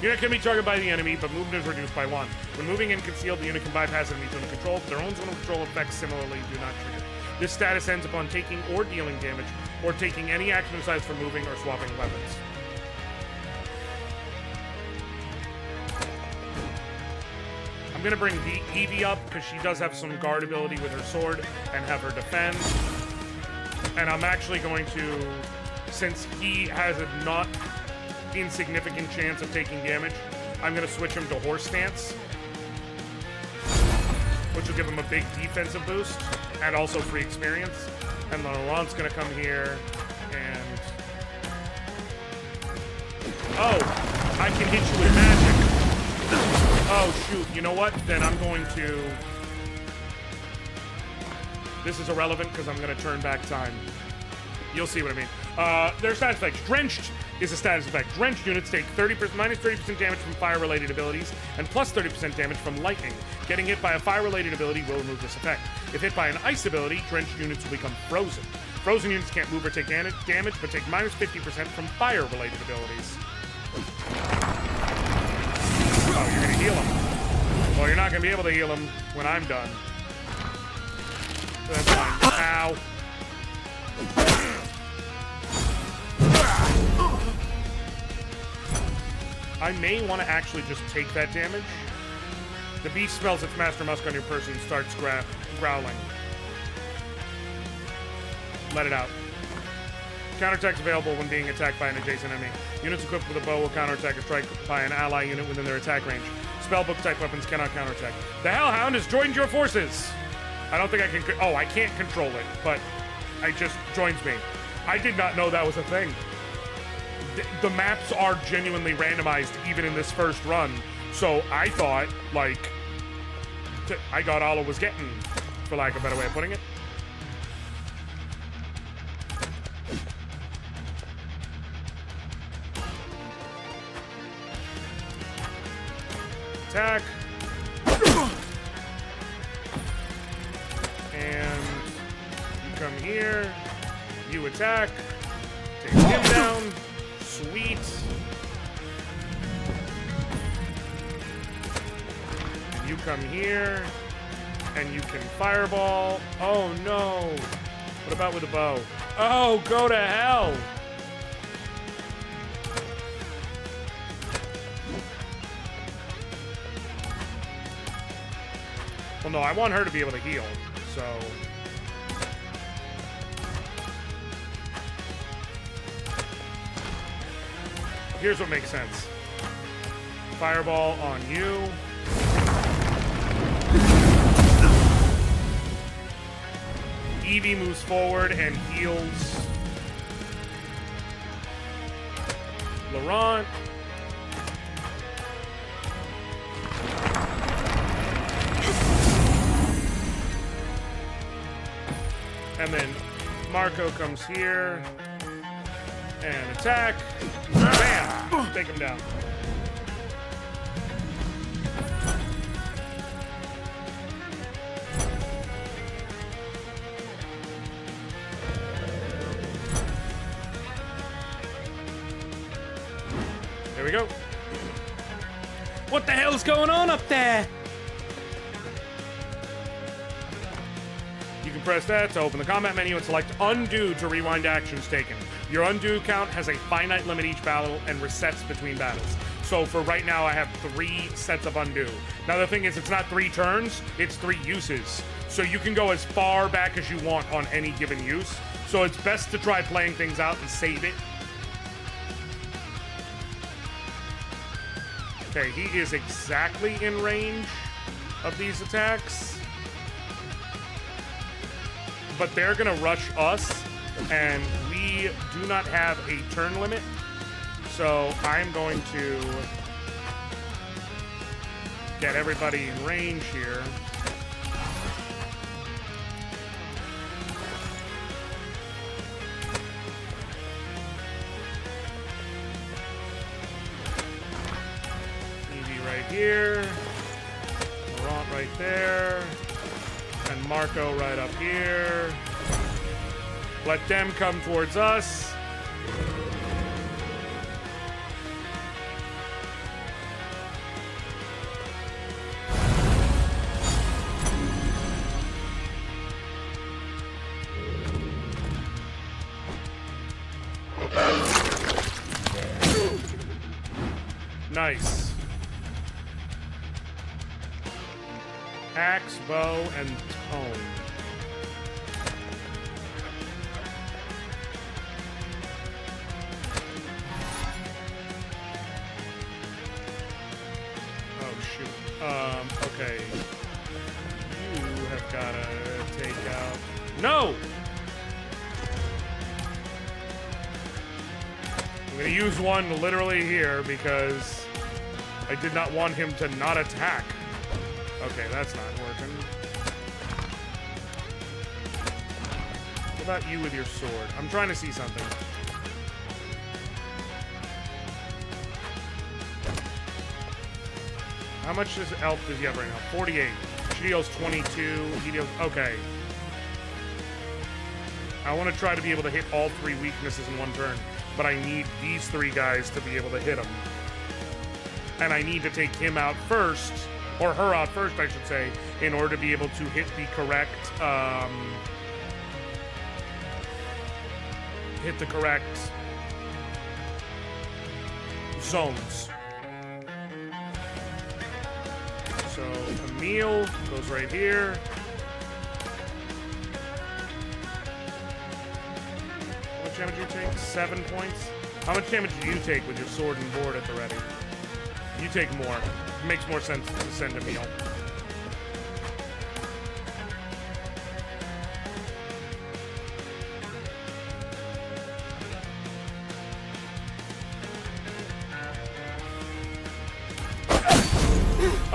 Unit can be targeted by the enemy, but movement is reduced by 1. When moving in concealed, the unit can bypass enemy zone of control, but their own zone of control effects similarly do not trigger. This status ends upon taking or dealing damage, or taking any action besides for moving or swapping weapons. I'm gonna bring Evie up because she does have some guard ability with her sword and have her defend. And I'm actually going to, since he has a not insignificant chance of taking damage, I'm gonna switch him to Horse Stance, which will give him a big defensive boost and also free experience. And Laurent's gonna come here and... Oh, I can hit you with magic. Oh, shoot. You know what? Then I'm going to... This is irrelevant because I'm going to turn back time. You'll see what I mean. Their stat effects. Drenched is a status effect. Drenched units take minus 30% damage from fire-related abilities and plus 30% damage from lightning. Getting hit by a fire-related ability will remove this effect. If hit by an ice ability, drenched units will become frozen. Frozen units can't move or take damage, but take minus 50% from fire-related abilities. Oh, you're gonna heal him. Well, you're not gonna be able to heal him when I'm done. So that's fine. Ow. I may want to actually just take that damage. The beast smells its master musk on your person and starts growling. Let it out. Counterattack's available when being attacked by an adjacent enemy. Units equipped with a bow will counterattack a strike by an ally unit within their attack range. Spellbook type weapons cannot counterattack. The Hellhound has joined your forces! I don't think I can... Oh, I can't control it, but it just joins me. I did not know that was a thing. The maps are genuinely randomized even in this first run, so I thought, like, I got all I was getting, for lack of a better way of putting it. Attack. And you come here, you attack, take him down. Sweet. You come here, and you can fireball. Oh no. What about with the bow? Oh, go to hell. Well, no, I want her to be able to heal, so... Here's what makes sense. Fireball on you. Eevee moves forward and heals Laurent. And then Marco comes here and attack. Bam! Take him down. There we go. What the hell's going on up there? You can press that to open the combat menu and select undo to rewind actions taken. Your undo count has a finite limit each battle and resets between battles. So for right now, I have 3 sets of undo. Now the thing is, it's not 3 turns, it's 3 uses. So you can go as far back as you want on any given use. So it's best to try playing things out and save it. Okay, he is exactly in range of these attacks. But they're gonna rush us, and we do not have a turn limit. So I'm going to get everybody in range here. Eevee right here. Laurent right there. And Marco right up here. Let them come towards us. Nice. Axe, bow, and tome. Oh, shoot. Okay. You have gotta take out... No! I'm gonna use one literally here because I did not want him to not attack. Okay, that's not working. What about you with your sword? I'm trying to see something. How much does elf does he have right now? 48. She deals 22. He deals... Okay. I want to try to be able to hit all 3 weaknesses in one turn, but I need these 3 guys to be able to hit them. And I need to take him out first, or her out first, I should say, in order to be able to hit the correct, zones. So Emil goes right here. How much damage do you take? 7 points. How much damage do you take with your sword and board at the ready? You take more. It makes more sense to send Emil.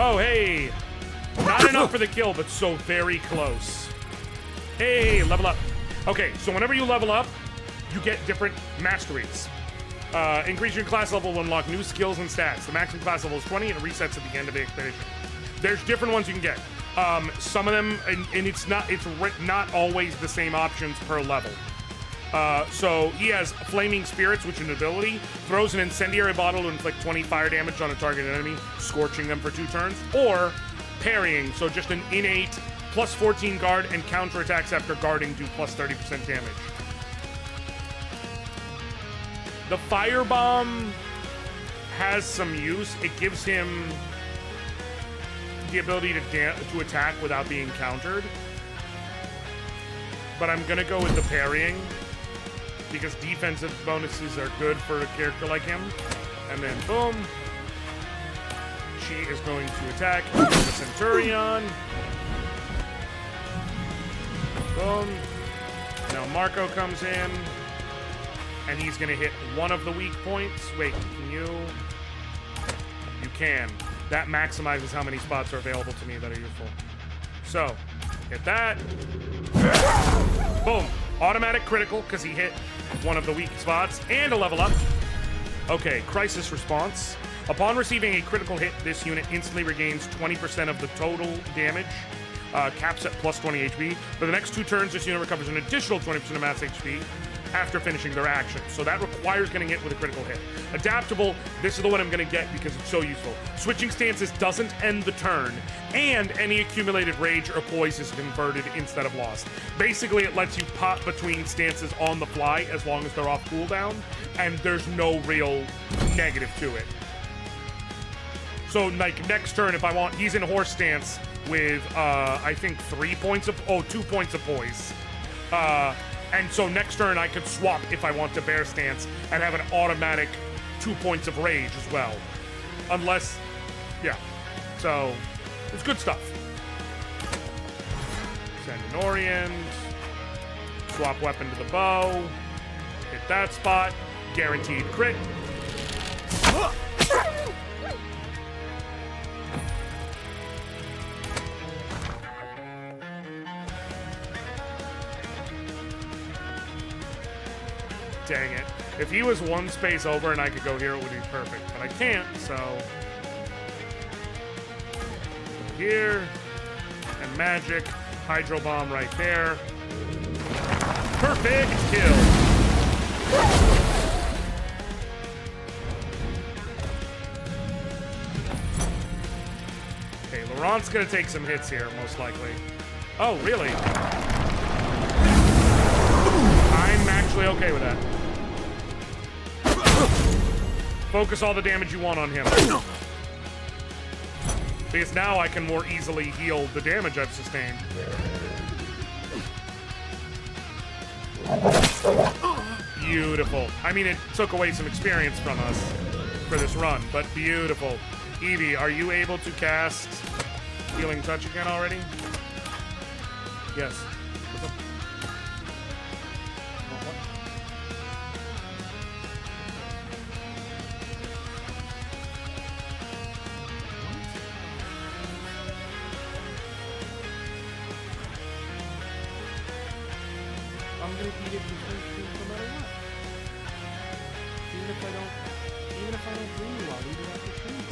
Oh, hey! Not enough for the kill, but so very close. Hey, level up. Okay, so whenever you level up, you get different masteries. Increase your class level will unlock new skills and stats. The maximum class level is 20 and it resets at the end of the expedition. There's different ones you can get. Some of them, and it's not always the same options per level. So he has Flaming Spirits, which is an ability, throws an incendiary bottle to inflict 20 fire damage on a targeted enemy, scorching them for 2 turns, or parrying, so just an innate plus 14 guard and counterattacks after guarding do plus 30% damage. The Firebomb has some use. It gives him the ability to attack without being countered. But I'm gonna go with the parrying, because defensive bonuses are good for a character like him. And then, boom. She is going to attack the Centurion. Boom. Now Marco comes in. And he's going to hit one of the weak points. Wait, can you? You can. That maximizes how many spots are available to me that are useful. So, hit that. Boom. Automatic critical, because he hit one of the weak spots, and a level up. Okay, crisis response. Upon receiving a critical hit, this unit instantly regains 20% of the total damage, caps at plus 20 HP. For the next 2 turns, this unit recovers an additional 20% of max HP after finishing their action. So that requires getting hit with a critical hit. Adaptable, this is the one I'm going to get because it's so useful. Switching stances doesn't end the turn, and any accumulated rage or poise is converted instead of lost. Basically, it lets you pop between stances on the fly as long as they're off cooldown, and there's no real negative to it. So, like, next turn, if I want, he's in horse stance with, I think 2 points of poise. And so next turn I could swap if I want to bear stance and have an automatic 2 points of rage as well. Unless, yeah. So, it's good stuff. Send Anoriand. Swap weapon to the bow. Hit that spot. Guaranteed crit. Dang it. If he was 1 space over and I could go here, it would be perfect. But I can't, so... Here. And magic. Hydro Bomb right there. Perfect kill. Okay, Laurent's gonna take some hits here, most likely. Oh, really? I'm actually okay with that. Focus all the damage you want on him. Because now I can more easily heal the damage I've sustained. Beautiful. I mean, it took away some experience from us for this run, but beautiful. Evie, are you able to cast Healing Touch again already? Yes. What's up? I'm gonna eat it no matter what. Even if I don't bring you, I'll eat it after stream.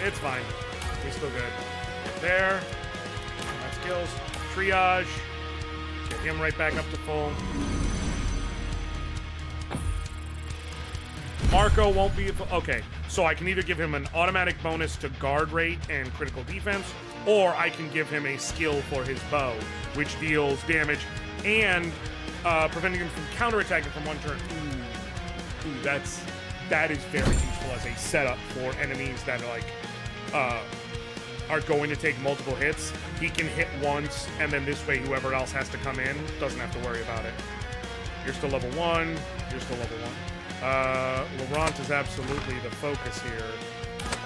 It's fine. We're still good. There. My skills. Triage. Get him right back up to full. Marco won't be... Okay, so I can either give him an automatic bonus to guard rate and critical defense, or I can give him a skill for his bow, which deals damage and preventing him from counterattacking from one turn. Ooh, that is very useful as a setup for enemies that are going to take multiple hits. He can hit once, and then this way whoever else has to come in doesn't have to worry about it. You're still level 1. You're still level 1. Laurent is absolutely the focus here,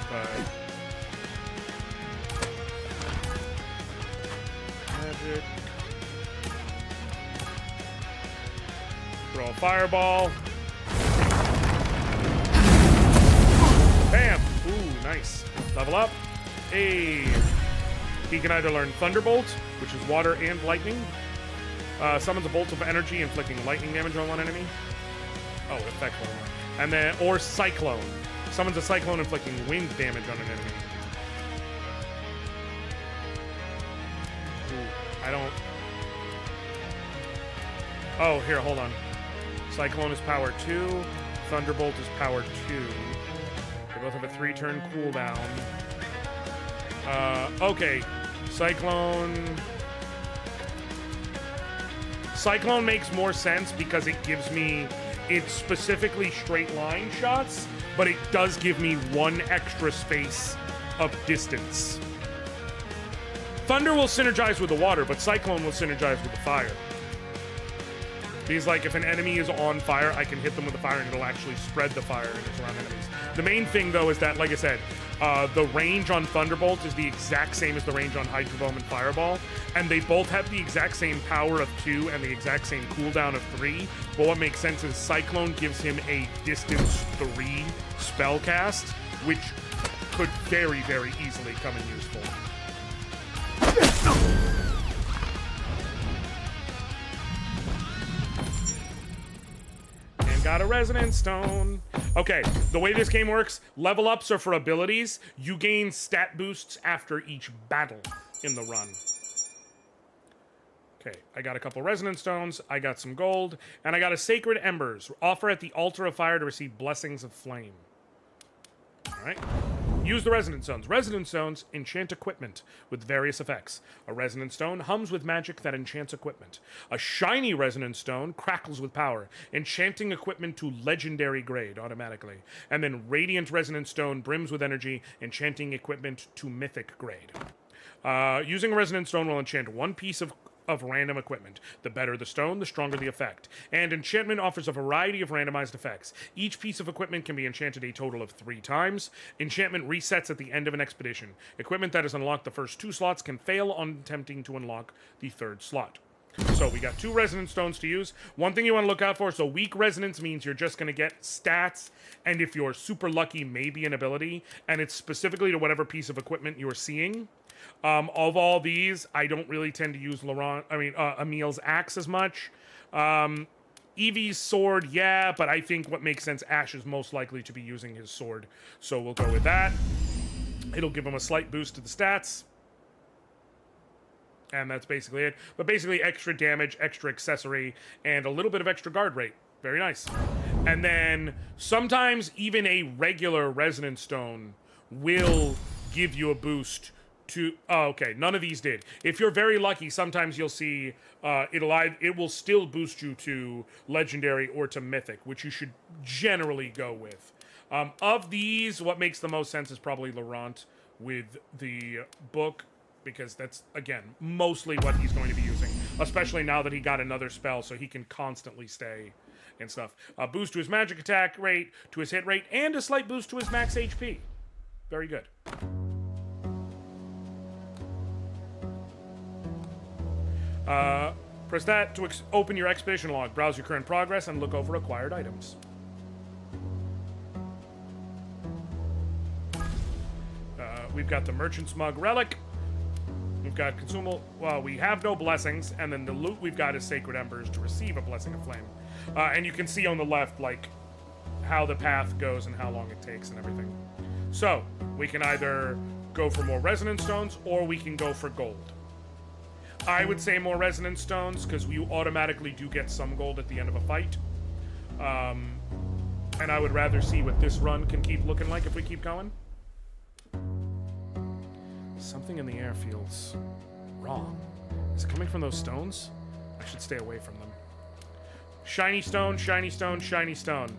but... Magic. Throw a fireball. Bam! Ooh, nice. Level up. Hey. He can either learn Thunderbolt, which is water and lightning. Summons a bolt of energy, inflicting lightning damage on one enemy. Oh, it affects one. And then, or Cyclone. Summons a Cyclone, inflicting wind damage on an enemy. Ooh, I don't... Oh, here, hold on. Cyclone is power 2. Thunderbolt is power 2. They both have a 3-turn cooldown. Okay. Cyclone makes more sense because it gives me... It's specifically straight line shots, but it does give me 1 extra space of distance. Thunder will synergize with the water, but Cyclone will synergize with the fire. Because, like, if an enemy is on fire, I can hit them with the fire and it'll actually spread the fire and it's around enemies. The main thing, though, is that, like I said, the range on Thunderbolt is the exact same as the range on Hydro Bomb and Fireball, and they both have the exact same power of 2 and the exact same cooldown of 3, but what makes sense is Cyclone gives him a distance 3 spell cast, which could very, very easily come in useful. Got a Resonance Stone. Okay, the way this game works, level ups are for abilities. You gain stat boosts after each battle in the run. Okay, I got a couple Resonance Stones, I got some gold, and I got a Sacred Embers. Offer at the Altar of Fire to receive Blessings of Flame. Alright. Use the Resonance Stones. Resonance Stones enchant equipment with various effects. A Resonance Stone hums with magic that enchants equipment. A shiny Resonance Stone crackles with power, enchanting equipment to legendary grade automatically. And then Radiant Resonance Stone brims with energy, enchanting equipment to mythic grade. Using a Resonance Stone will enchant 1 piece of random equipment. The better the stone, the stronger the effect. And enchantment offers a variety of randomized effects. Each piece of equipment can be enchanted a total of 3 times. Enchantment resets at the end of an expedition. Equipment that is unlocked the first 2 slots can fail on attempting to unlock the 3rd slot. So we got 2 Resonance Stones to use. One thing you want to look out for, so weak Resonance means you're just going to get stats, and if you're super lucky, maybe an ability, and it's specifically to whatever piece of equipment you're seeing. Of all these, I don't really tend to use Emil's axe as much. Evie's sword, yeah, but I think what makes sense, Ash is most likely to be using his sword. So we'll go with that. It'll give him a slight boost to the stats. And that's basically it. But basically extra damage, extra accessory, and a little bit of extra guard rate. Very nice. And then sometimes even a regular Resonance Stone will give you a boost to... Oh, okay. None of these did. If you're very lucky, sometimes you'll see it will still boost you to Legendary or to Mythic, which you should generally go with. Of these, what makes the most sense is probably Laurent with the book, because that's, again, mostly what he's going to be using, especially now that he got another spell, so he can constantly stay and stuff. Boost to his magic attack rate, to his hit rate, and a slight boost to his max HP. Very good. Press that to open your expedition log. Browse your current progress and look over acquired items. We've got the Merchant's Mug Relic. We've got consumable... Well, we have no blessings, and then the loot we've got is Sacred Embers to receive a Blessing of Flame. And you can see on the left, like, how the path goes and how long it takes and everything. So, we can either go for more resonance stones, or we can go for gold. I would say more resonance stones, because you automatically do get some gold at the end of a fight. And I would rather see what this run can keep looking like if we keep going. Something in the air feels wrong. Is it coming from those stones? I should stay away from them. Shiny stone, shiny stone, shiny stone.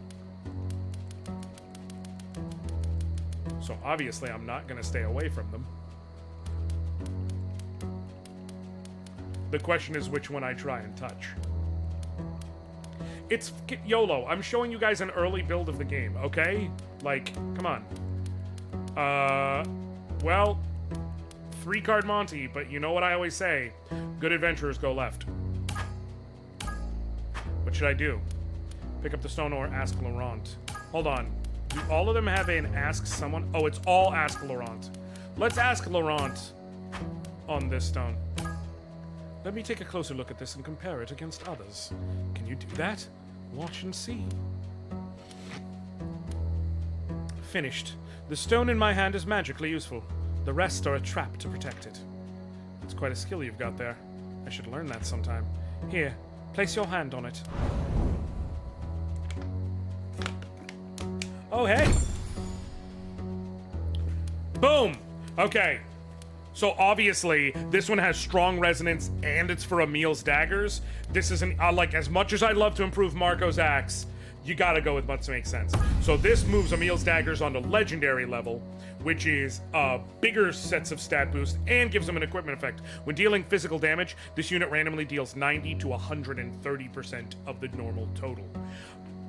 So obviously I'm not going to stay away from them. The question is which one I try and touch. It's YOLO. I'm showing you guys an early build of the game, okay? Like, come on. Well, 3-card Monty, but you know what I always say. Good adventurers go left. What should I do? Pick up the stone or ask Laurent? Hold on. Do all of them have an ask someone? Oh, it's all ask Laurent. Let's ask Laurent on this stone. Let me take a closer look at this and compare it against others. Can you do that? Watch and see. Finished. The stone in my hand is magically useful. The rest are a trap to protect it. It's quite a skill you've got there. I should learn that sometime. Here, place your hand on it. Oh, hey! Boom! Okay. So obviously, this one has strong resonance, and it's for Emil's daggers. This isn't, like, as much as I'd love to improve Marco's axe, you gotta go with what makes sense. So this moves Emil's daggers onto legendary level, which is bigger sets of stat boost and gives them an equipment effect. When dealing physical damage, this unit randomly deals 90 to 130% of the normal total.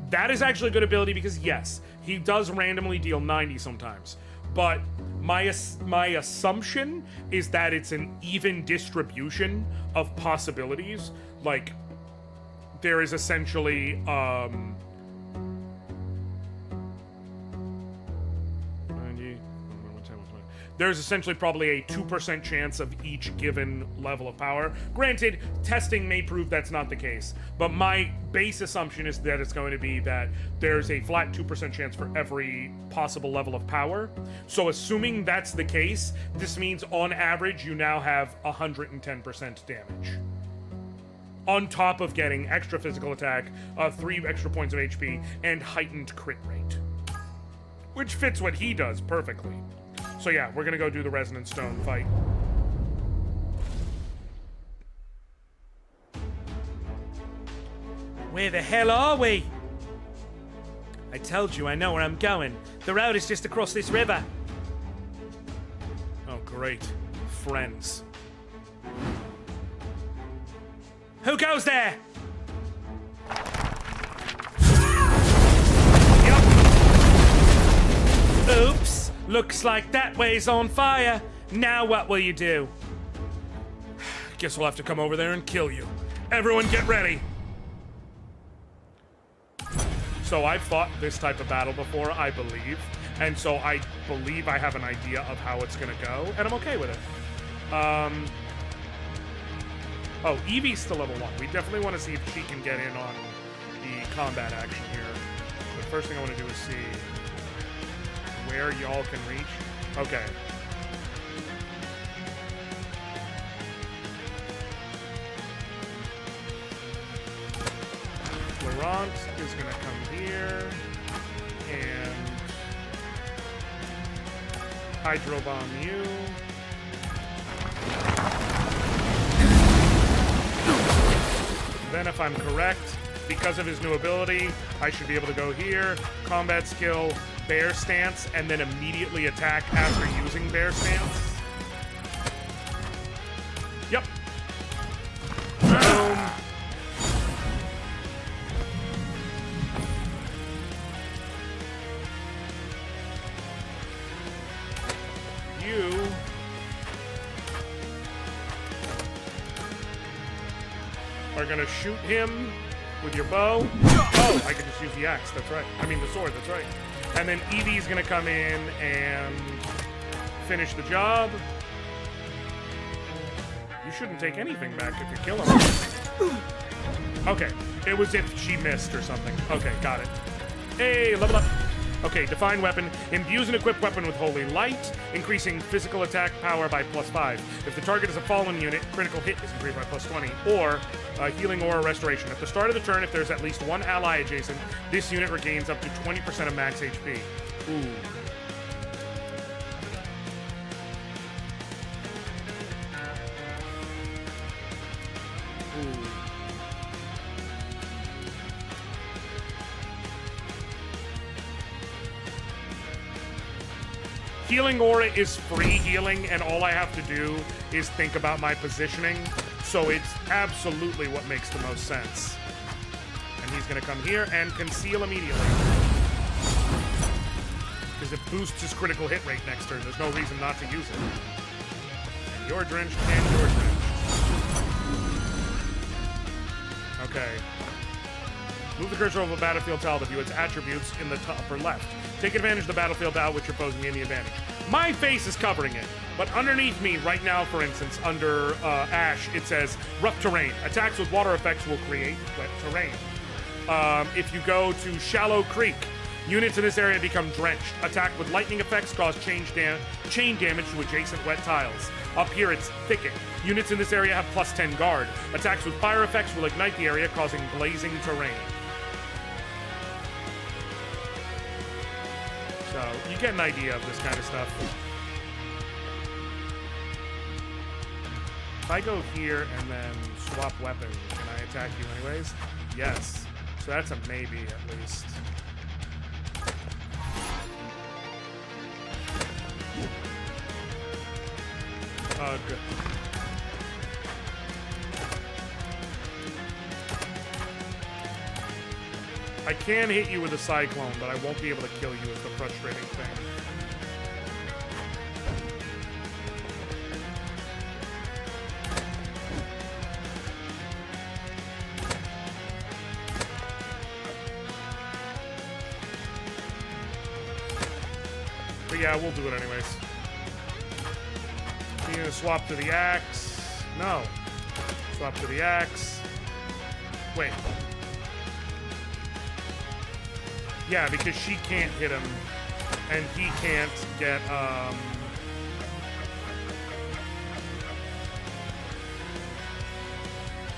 That is actually a good ability because, yes, he does randomly deal 90 sometimes. But my assumption is that it's an even distribution of possibilities. Like, there is essentially, there's essentially probably a 2% chance of each given level of power. Granted, testing may prove that's not the case, but my base assumption is that it's going to be that there's a flat 2% chance for every possible level of power. So assuming that's the case, this means on average you now have 110% damage. On top of getting extra physical attack, 3 extra points of HP, and heightened crit rate. Which fits what he does perfectly. So yeah, we're gonna go do the Resonance Stone fight. Where the hell are we? I told you I know where I'm going. The road is just across this river. Oh, great. Friends. Who goes there? Yup. Oops. Looks like that way's on fire. Now what will you do? Guess we'll have to come over there and kill you. Everyone get ready. So I've fought this type of battle before, I believe. And so I believe I have an idea of how it's gonna go, and I'm okay with it. Oh, Evie's still level 1. We definitely want to see if she can get in on the combat action here. The first thing I want to do is see where y'all can reach. Okay. Laurent is going to come here and Hydro Bomb you. Then if I'm correct, because of his new ability, I should be able to go here, combat skill, bear stance, and then immediately attack after using bear stance. Yep. Boom. You are gonna shoot him with your bow. Oh, I can just use the axe, that's right. I mean the sword, that's right. And then Evie's gonna come in and finish the job. You shouldn't take anything back if you kill him. Okay, it was if she missed or something. Okay, got it. Hey, level up. Okay, define weapon. Imbues an equipped weapon with holy light, increasing physical attack power by +5. If the target is a fallen unit, critical hit is increased by +20. Or healing aura restoration. At the start of the turn, if there's at least one ally adjacent, this unit regains up to 20% of max HP. Ooh. Healing aura is free healing, and all I have to do is think about my positioning, so it's absolutely what makes the most sense. And he's gonna come here and conceal immediately. Because it boosts his critical hit rate next turn. There's no reason not to use it. And you're drenched, and you're drenched. Okay. Move the cursor over the battlefield tile to view its attributes in the upper left. Take advantage of the battlefield tile which you're posing in the advantage. My face is covering it, but underneath me right now, for instance, under Ash, it says rough terrain. Attacks with water effects will create wet terrain. If you go to Shallow Creek, units in this area become drenched. Attack with lightning effects cause chain damage to adjacent wet tiles. Up here, it's Thicket. Units in this area have +10 guard. Attacks with fire effects will ignite the area, causing blazing terrain. So, you get an idea of this kind of stuff. If I go here and then swap weapon, can I attack you anyways? Yes. So that's a maybe, at least. Ugh. I can hit you with a cyclone, but I won't be able to kill you is the frustrating thing. But yeah, we'll do it anyways. You're gonna swap to the axe. No. Swap to the axe. Wait. Yeah, because she can't hit him, and he can't get,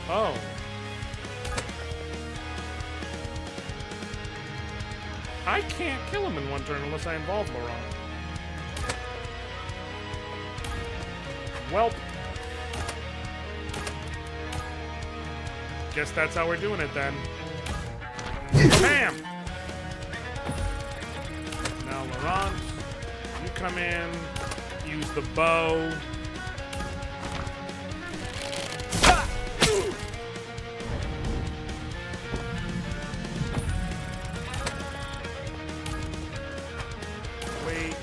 Oh. I can't kill him in one turn unless I involve Laurent. Welp. Guess that's how we're doing it then. Bam! Now Laurent, you come in, use the bow. Wait.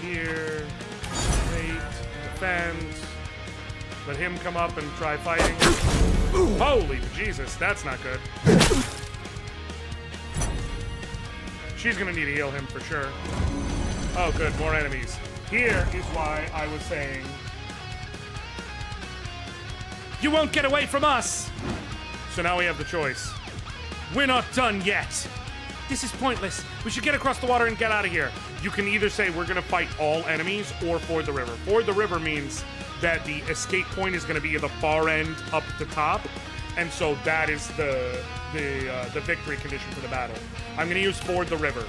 Here. Wait. Defend. Let him come up and try fighting. Holy Jesus, that's not good. She's gonna need to heal him for sure. Oh good, more enemies. Here is why I was saying... You won't get away from us! So now we have the choice. We're not done yet! This is pointless. We should get across the water and get out of here. You can either say we're gonna fight all enemies or ford the river. Ford the river means that the escape point is gonna be at the far end up at the top. And so that is the victory condition for the battle. I'm gonna use ford the river.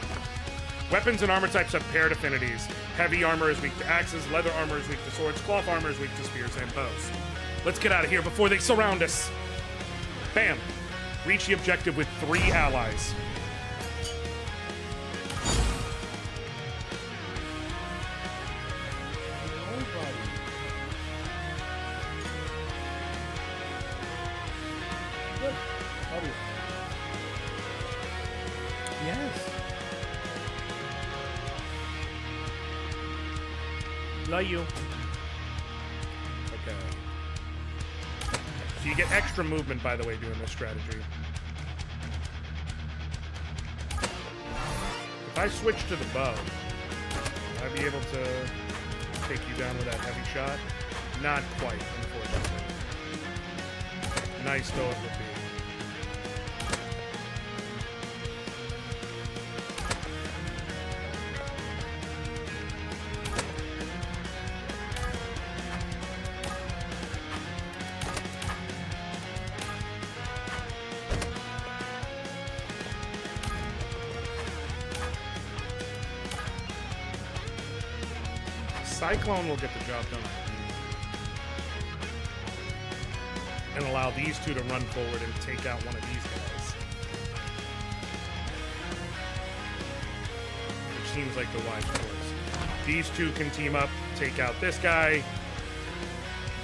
Weapons and armor types have paired affinities. Heavy armor is weak to axes, leather armor is weak to swords, cloth armor is weak to spears and bows. Let's get out of here before they surround us. Bam. Reach the objective with 3 allies. Yes. Love you. Okay. So you get extra movement, by the way, doing this strategy. If I switch to the bow, will I be able to take you down with that heavy shot? Not quite, unfortunately. Nice though it would be. Cyclone will get the job done. And allow these two to run forward and take out one of these guys. Which seems like the wise choice. These two can team up, take out this guy.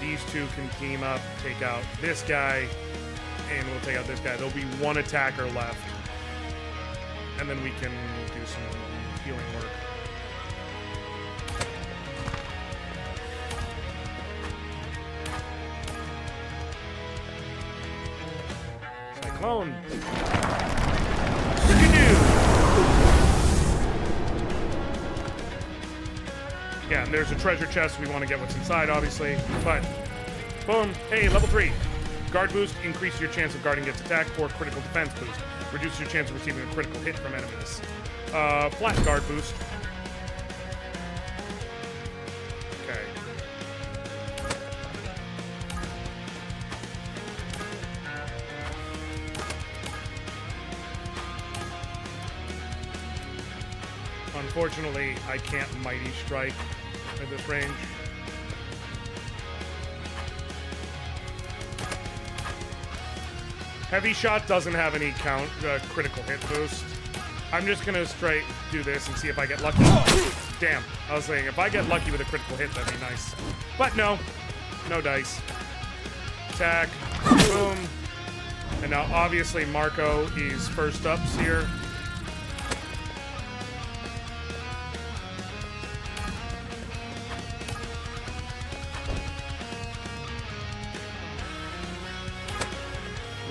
These two can team up, take out this guy. And we'll take out this guy. There'll be one attacker left. And then we can do some healing work. Cyclone. Yeah, and there's a treasure chest. We want to get what's inside, obviously. But, boom. Hey, level 3. Guard boost. Increase your chance of guarding gets attacked. Or critical defense boost. Reduce your chance of receiving a critical hit from enemies. Flat guard boost. Okay. Unfortunately, I can't Mighty Strike at this range. Heavy Shot doesn't have any critical hit boost. I'm just gonna straight do this and see if I get lucky. Oh, damn, I was saying, if I get lucky with a critical hit, that'd be nice. But no, no dice. Attack, boom. And now obviously Marco is first ups here.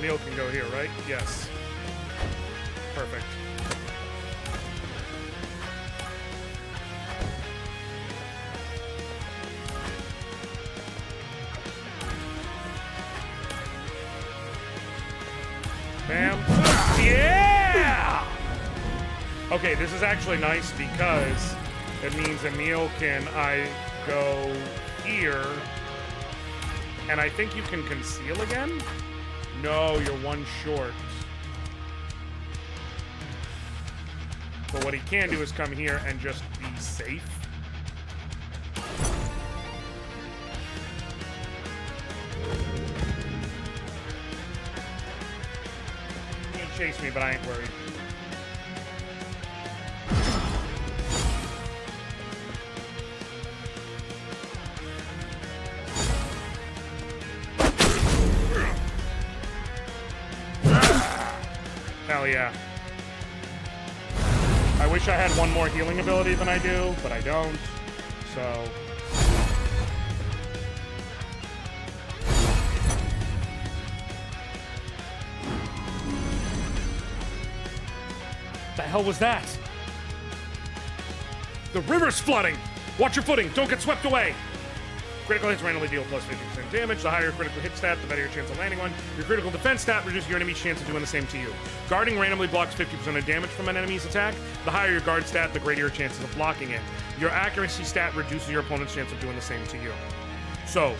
Neil can go here, right? Yes. Perfect. Bam. Yeah! Okay, this is actually nice because it means Emil can go here. And I think you can conceal again? No, you're one short. But what he can do is come here and just be safe. He can chase me, but I ain't worried. Hell yeah. I wish I had one more healing ability than I do, but I don't. So... The hell was that? The river's flooding! Watch your footing, don't get swept away! Critical hits randomly deal plus 50% damage. The higher your critical hit stat, the better your chance of landing one. Your critical defense stat reduces your enemy's chance of doing the same to you. Guarding randomly blocks 50% of damage from an enemy's attack. The higher your guard stat, the greater your chances of blocking it. Your accuracy stat reduces your opponent's chance of doing the same to you. So,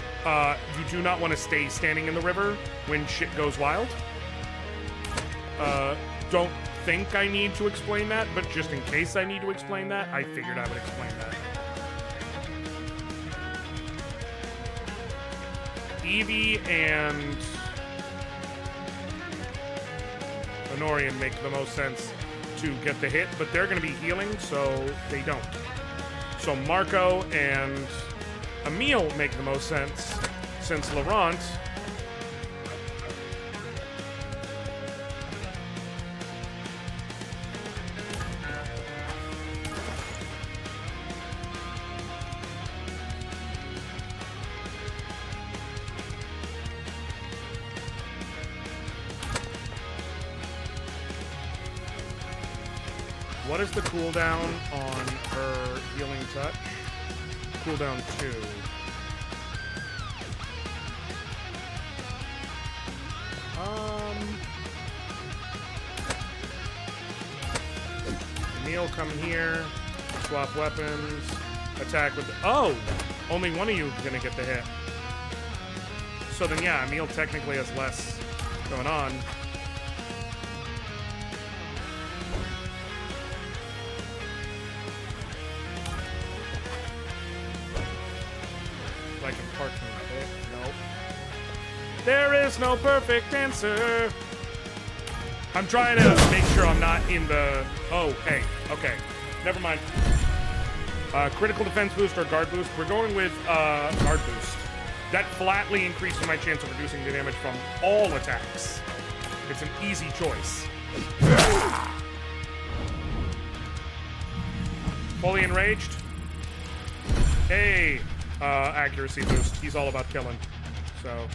you do not want to stay standing in the river when shit goes wild. Don't think I need to explain that, but just in case I need to explain that, I figured I would explain that. Evie and Anoriand make the most sense to get the hit, but they're going to be healing, so they don't. So Marco and Emil make the most sense, since Laurent What is the cooldown on her healing touch? Cooldown 2. Emil, come here. Swap weapons. Attack with... Oh! Only one of you is gonna get the hit. So then, yeah, Emil technically has less going on. Like in parking bit. Nope. There is no perfect answer. I'm trying to make sure I'm not in the... Oh, hey. Okay. Never mind. Critical defense boost or guard boost. We're going with guard boost. That flatly increases my chance of reducing the damage from all attacks. It's an easy choice. Fully enraged. Hey, accuracy boost. He's all about killing. So,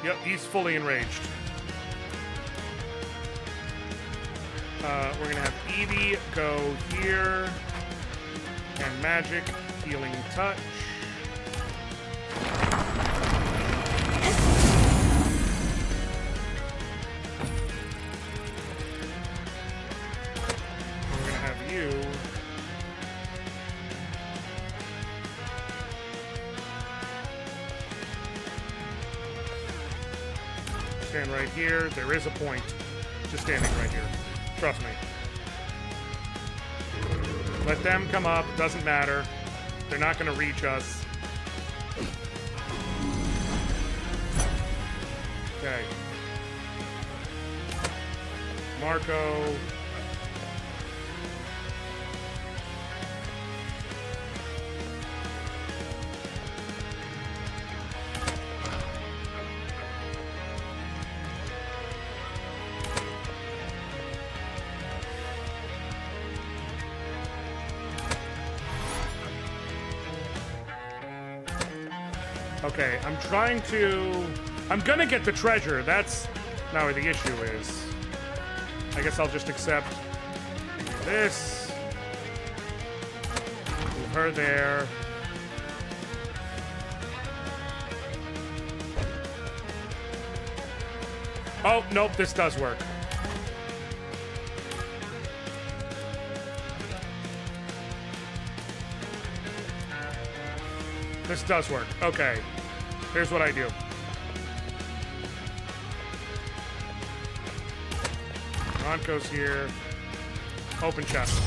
yep, he's fully enraged. We're gonna have Evie go here, and magic, healing touch. We're gonna have you stand right here. There is a point to standing right here. Trust me. Let them come up. Doesn't matter. They're not going to reach us. Okay. Marco. Okay, I'm gonna get the treasure. That's not where the issue is. I guess I'll just accept this. Move her there. Oh, nope, this does work. This does work. Okay. Here's what I do. Ron goes here. Open chest.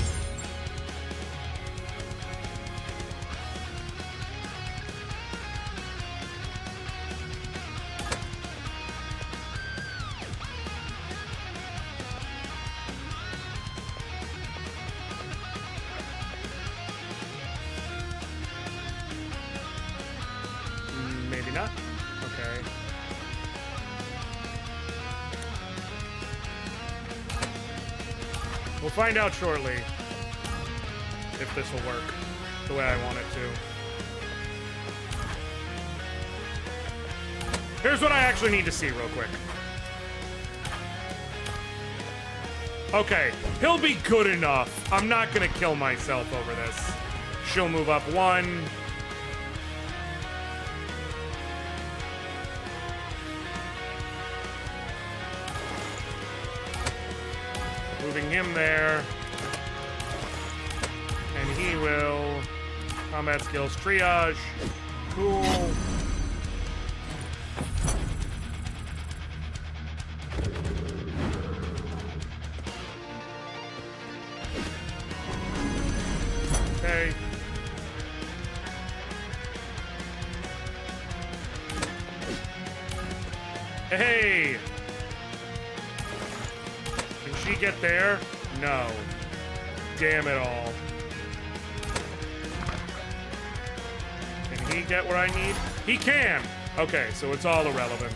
Maybe not. Okay. We'll find out shortly if this will work the way I want it to. Here's what I actually need to see real quick. Okay, he'll be good enough. I'm not gonna kill myself over this. She'll move up one. Moving him there. And he will. Combat skills triage. Cool. Okay. Hey! Can she get there? No. Damn it all. Can he get where I need? He can! Okay, so it's all irrelevant.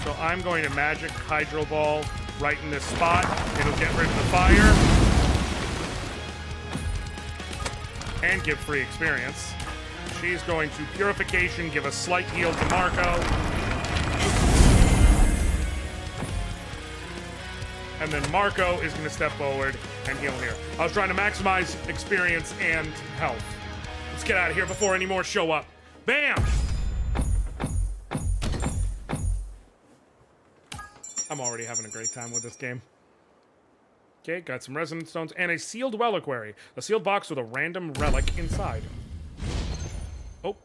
So I'm going to magic Hydro Ball right in this spot. It'll get rid of the fire. And give free experience. She's going to Purification, give a slight heal to Marco. And then Marco is going to step forward and heal here. I was trying to maximize experience and health. Let's get out of here before any more show up. Bam! I'm already having a great time with this game. Okay, got some resonance stones and a sealed reliquary. A sealed box with a random relic inside. Oh,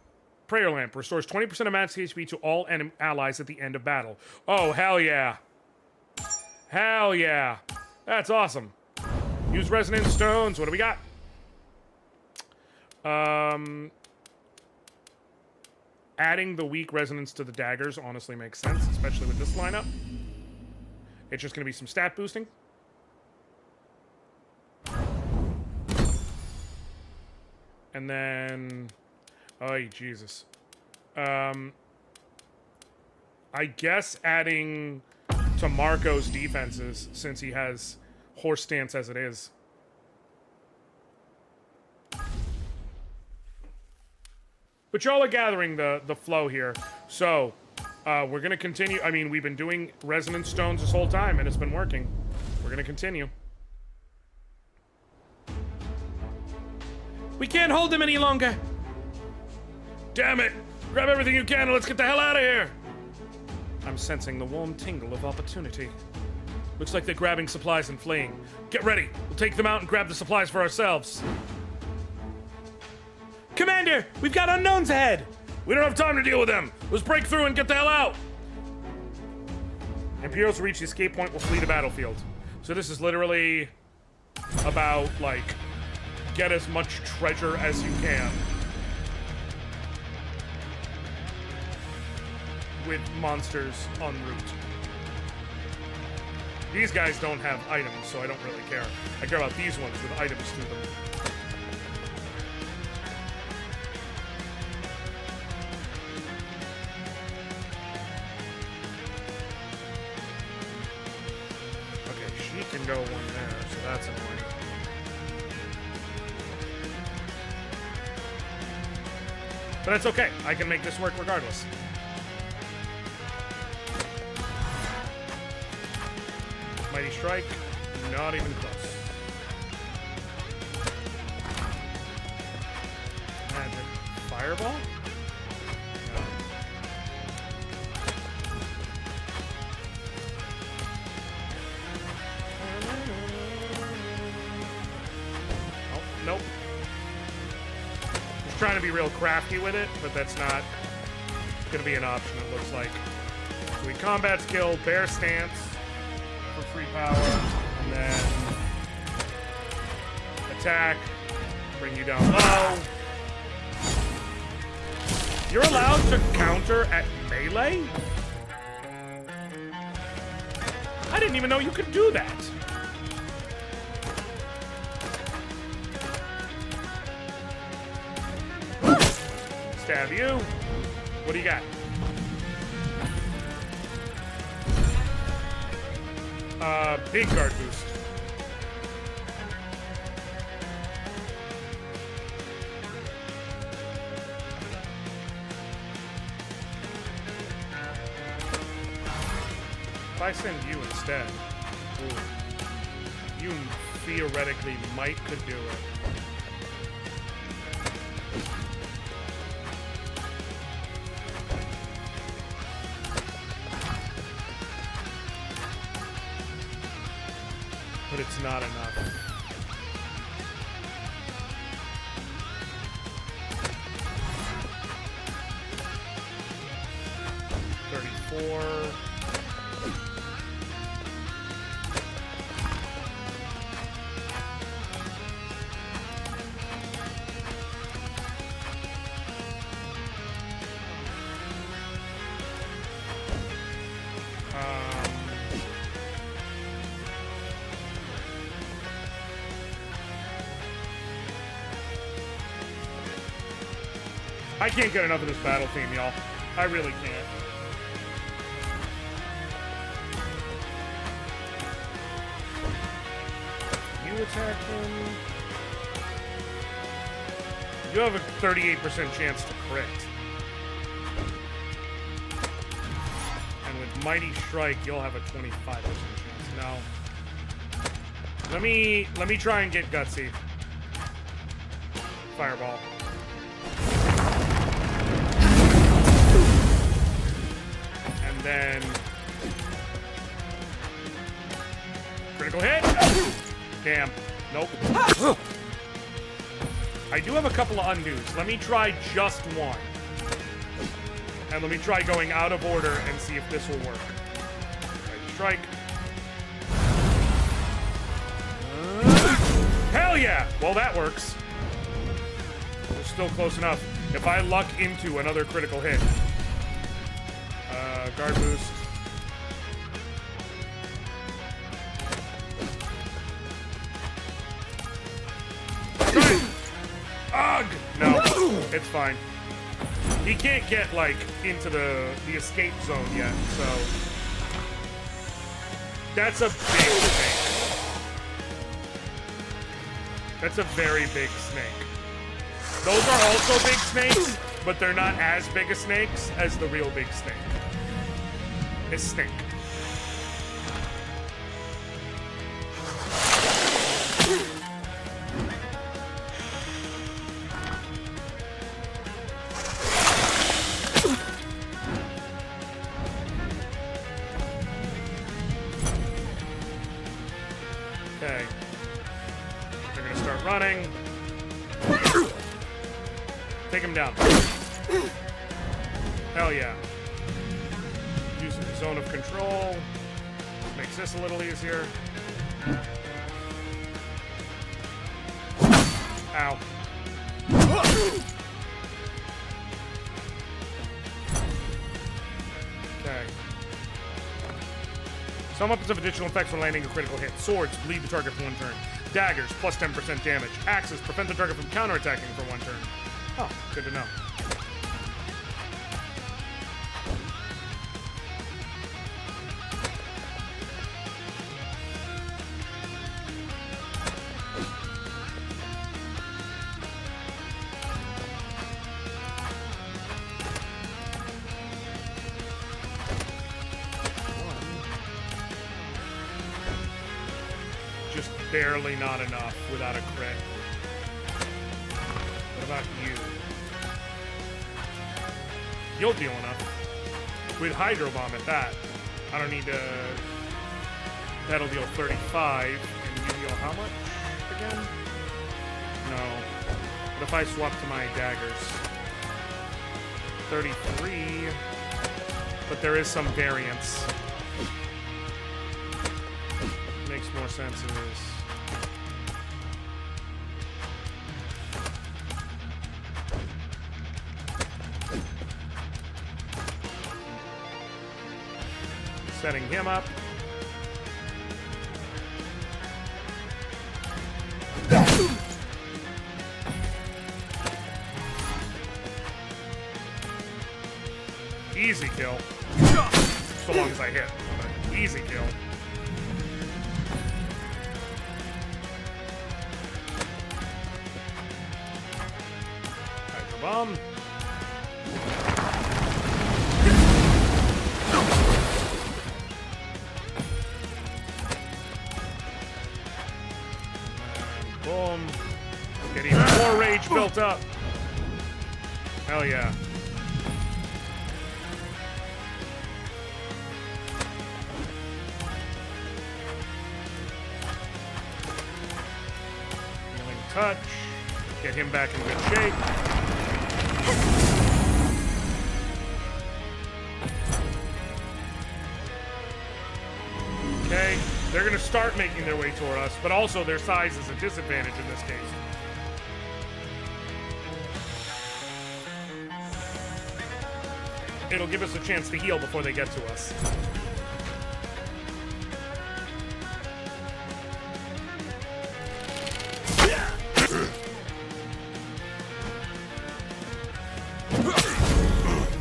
prayer lamp restores 20% of max HP to all allies at the end of battle. Oh, hell yeah. Hell yeah. That's awesome. Use resonance stones. What do we got? Adding the weak resonance to the daggers honestly makes sense, especially with this lineup. It's just going to be some stat boosting. And then... Oh, Jesus. I guess adding to Marco's defenses, since he has horse stance as it is. But y'all are gathering the flow here. So, we're going to continue. I mean, we've been doing resonance stones this whole time, and it's been working. We're going to continue. We can't hold him any longer. Damn it. Grab everything you can and let's get the hell out of here. I'm sensing the warm tingle of opportunity. Looks like they're grabbing supplies and fleeing. Get ready. We'll take them out and grab the supplies for ourselves. Commander, we've got unknowns ahead. We don't have time to deal with them. Let's break through and get the hell out. Imperials reach the escape point will flee the battlefield. So this is literally about, like, get as much treasure as you can. With monsters en route. These guys don't have items, so I don't really care. I care about these ones with items to them. Okay, she can go one there, so that's annoying. But that's okay. I can make this work regardless. Mighty Strike, not even close. Magic Fireball? No. Oh, nope. Just trying to be real crafty with it, but that's not going to be an option, it looks like. So we combat skill, bear stance. For free power, and then attack, bring you down low. You're allowed to counter at melee? I didn't even know you could do that. Stab you. What do you got? Big guard boost. If I send you instead, ooh, you theoretically could do it. But it's not enough. I can't get enough of this battle theme, y'all. I really can't. You attack him. You have a 38% chance to crit. And with Mighty Strike, you'll have a 25% chance. No. Let me try and get gutsy. Fireball. And then critical hit. Damn. Nope. I do have a couple of undos. Let me try just one. And let me try going out of order and see if this will work. Right, strike. Hell yeah! Well, that works. We're still close enough. If I luck into another critical hit. Guard boost. Ugh! No, it's fine. He can't get, like, into the escape zone yet, so... That's a big snake. That's a very big snake. Those are also big snakes, but they're not as big as snakes as the real big snake. It's snake. Okay. They're gonna start running. Take him down. Hell yeah. Use the zone of control. Makes this a little easier. Ow. Okay. Some weapons have additional effects when landing a critical hit. Swords bleed the target for one turn. Daggers, plus 10% damage. Axes prevent the target from counterattacking for one turn. Oh, good to know. Just barely not enough without a crit. What about you? You'll deal enough. With Hydro Bomb at that. I don't need to... That'll deal 35. And you deal how much again? No. What if I swap to my daggers? 33. But there is some variance. Makes more sense in this. Setting him up. Easy kill. So long as I hit. But easy kill. Hydro Bomb. Boom. Get even more rage built up. Hell yeah. Healing touch. Get him back in good shape. Okay. They're going to start making their way toward us, but also their size is a disadvantage in this case. It'll give us a chance to heal before they get to us.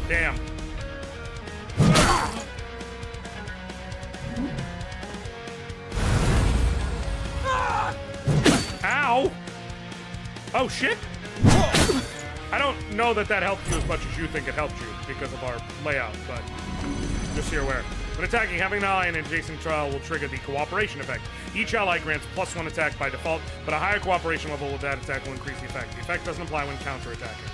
Damn. Ow! Oh, shit! I don't know that helped you as much as you think it helped you because of our layout, but just so you're aware. When attacking, having an ally in an adjacent trial will trigger the cooperation effect. Each ally grants +1 attack by default, but a higher cooperation level with that attack will increase the effect. The effect doesn't apply when counterattacking.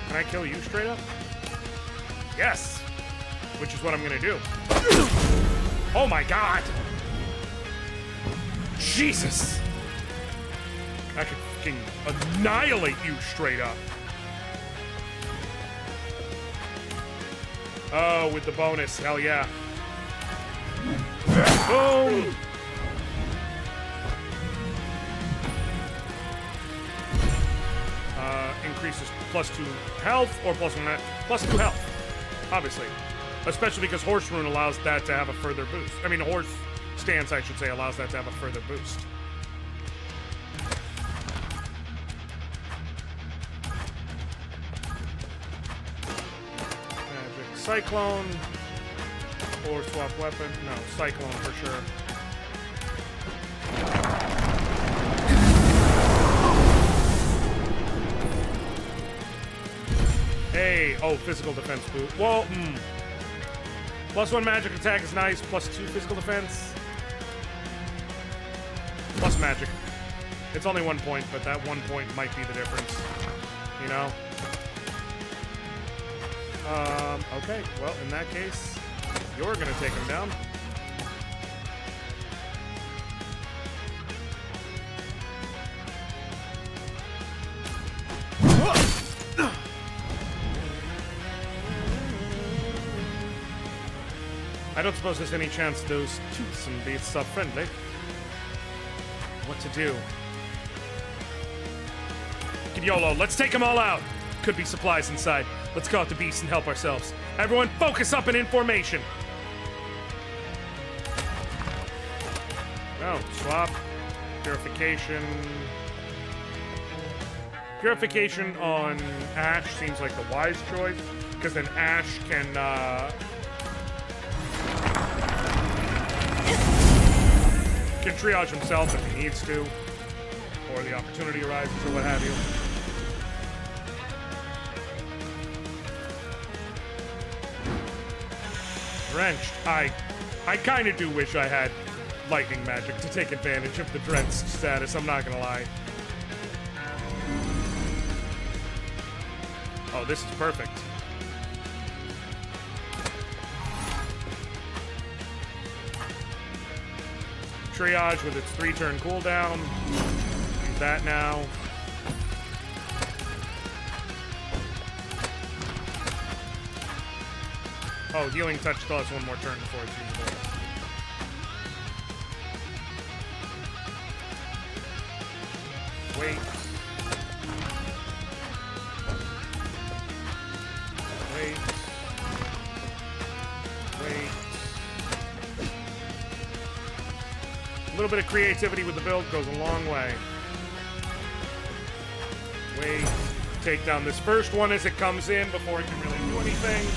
Can I kill you straight up? Yes! Which is what I'm gonna do. Oh my god! Jesus! I could fucking annihilate you straight up. Oh, with the bonus. Hell yeah. Boom! Increases +2 health or +2 health, obviously. Especially because Horse Rune allows that to have a further boost. I mean, Horse Stance, I should say, allows that to have a further boost. Magic Cyclone. Or swap weapon. No, Cyclone for sure. Hey, oh, physical defense boost. Well, +1 magic attack is nice. +2 physical defense. Plus magic. It's only 1 point, but that 1 point might be the difference. You know? Okay. Well, in that case, you're gonna take him down. I don't suppose there's any chance those toothsome beasts are friendly. What to do? YOLO, let's take them all out! Could be supplies inside. Let's go out the beast and help ourselves. Everyone, focus up and in formation! Oh, swap. Purification. Purification on Ash seems like the wise choice, because then Ash can, triage himself if he needs to, or the opportunity arises, or what have you. Drenched. I kind of do wish I had lightning magic to take advantage of the drenched status, I'm not gonna lie. Oh, this is perfect. Triage with its 3-turn cooldown. Use that now. Oh, healing touch still has 1 more turn before it's usable. Wait. Wait. Wait. A little bit of creativity with the build goes a long way. Wait. Take down this first one as it comes in before it can really do anything.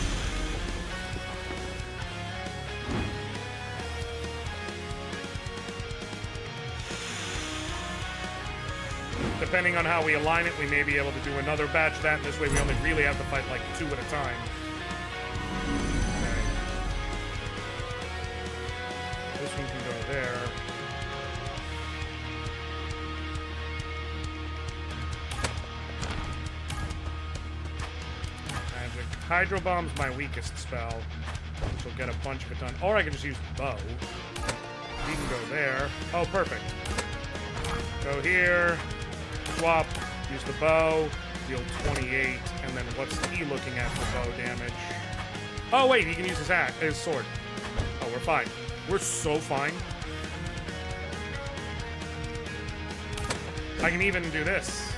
Depending on how we align it, we may be able to do another batch of that, and this way we only really have to fight like 2 at a time. Okay. This one can go there. Magic. Hydro Bomb's my weakest spell, which will get a bunch of it done. Or I can just use the bow. He can go there. Oh, perfect. Go here. Swap, use the bow, deal 28, and then what's he looking at for bow damage? Oh wait, he can use his sword. Oh, we're fine. We're so fine. I can even do this.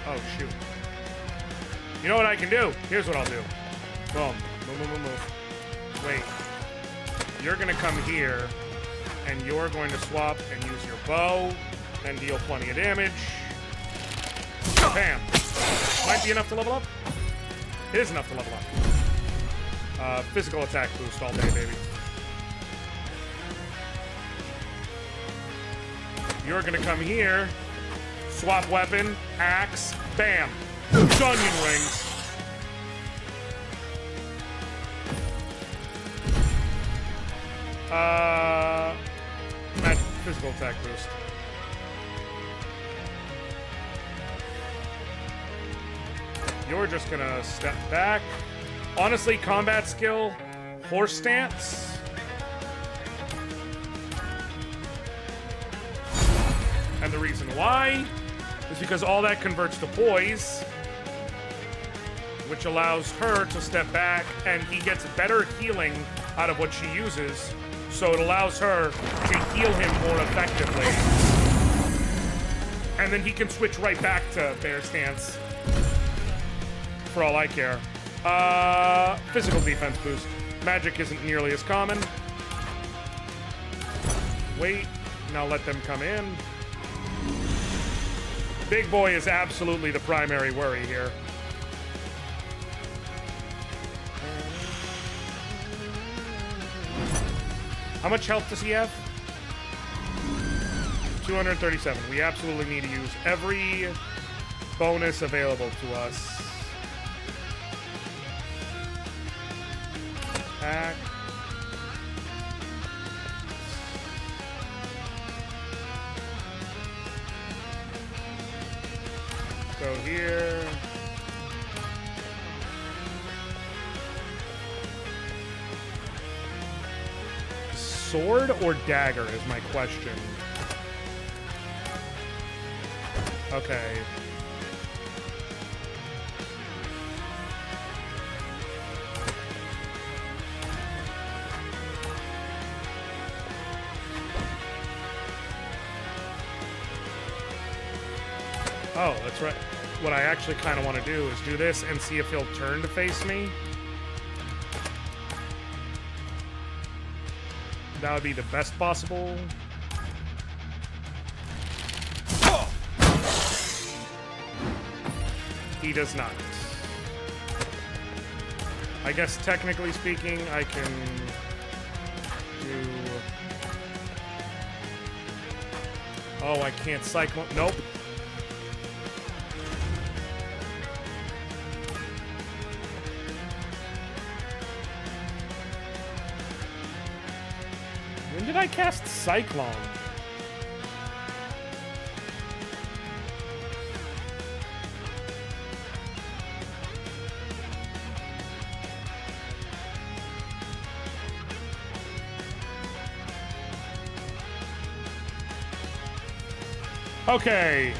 Oh shoot. You know what I can do? Here's what I'll do. Boom. Move. Wait. You're gonna come here, and you're going to swap and use your bow, and deal plenty of damage. Bam! Might be enough to level up. It is enough to level up. Physical attack boost all day, baby. You're gonna come here, swap weapon, axe, bam. Onion rings. Magic physical attack boost. You're just gonna step back. Honestly, combat skill, horse stance. And the reason why is because all that converts to poise, which allows her to step back, and he gets better healing out of what she uses, so it allows her to heal him more effectively. And then he can switch right back to bear stance, for all I care. Physical defense boost. Magic isn't nearly as common. Wait, now let them come in. Big boy is absolutely the primary worry here. How much health does he have? 237. We absolutely need to use every bonus available to us. Attack. Go here. Sword or dagger is my question. Okay. Oh, that's right. What I actually kind of want to do is do this and see if he'll turn to face me. That would be the best possible. He does not. I guess technically speaking, I can do... Oh, I can't cycle... Nope. When did I cast Cyclone? Okay.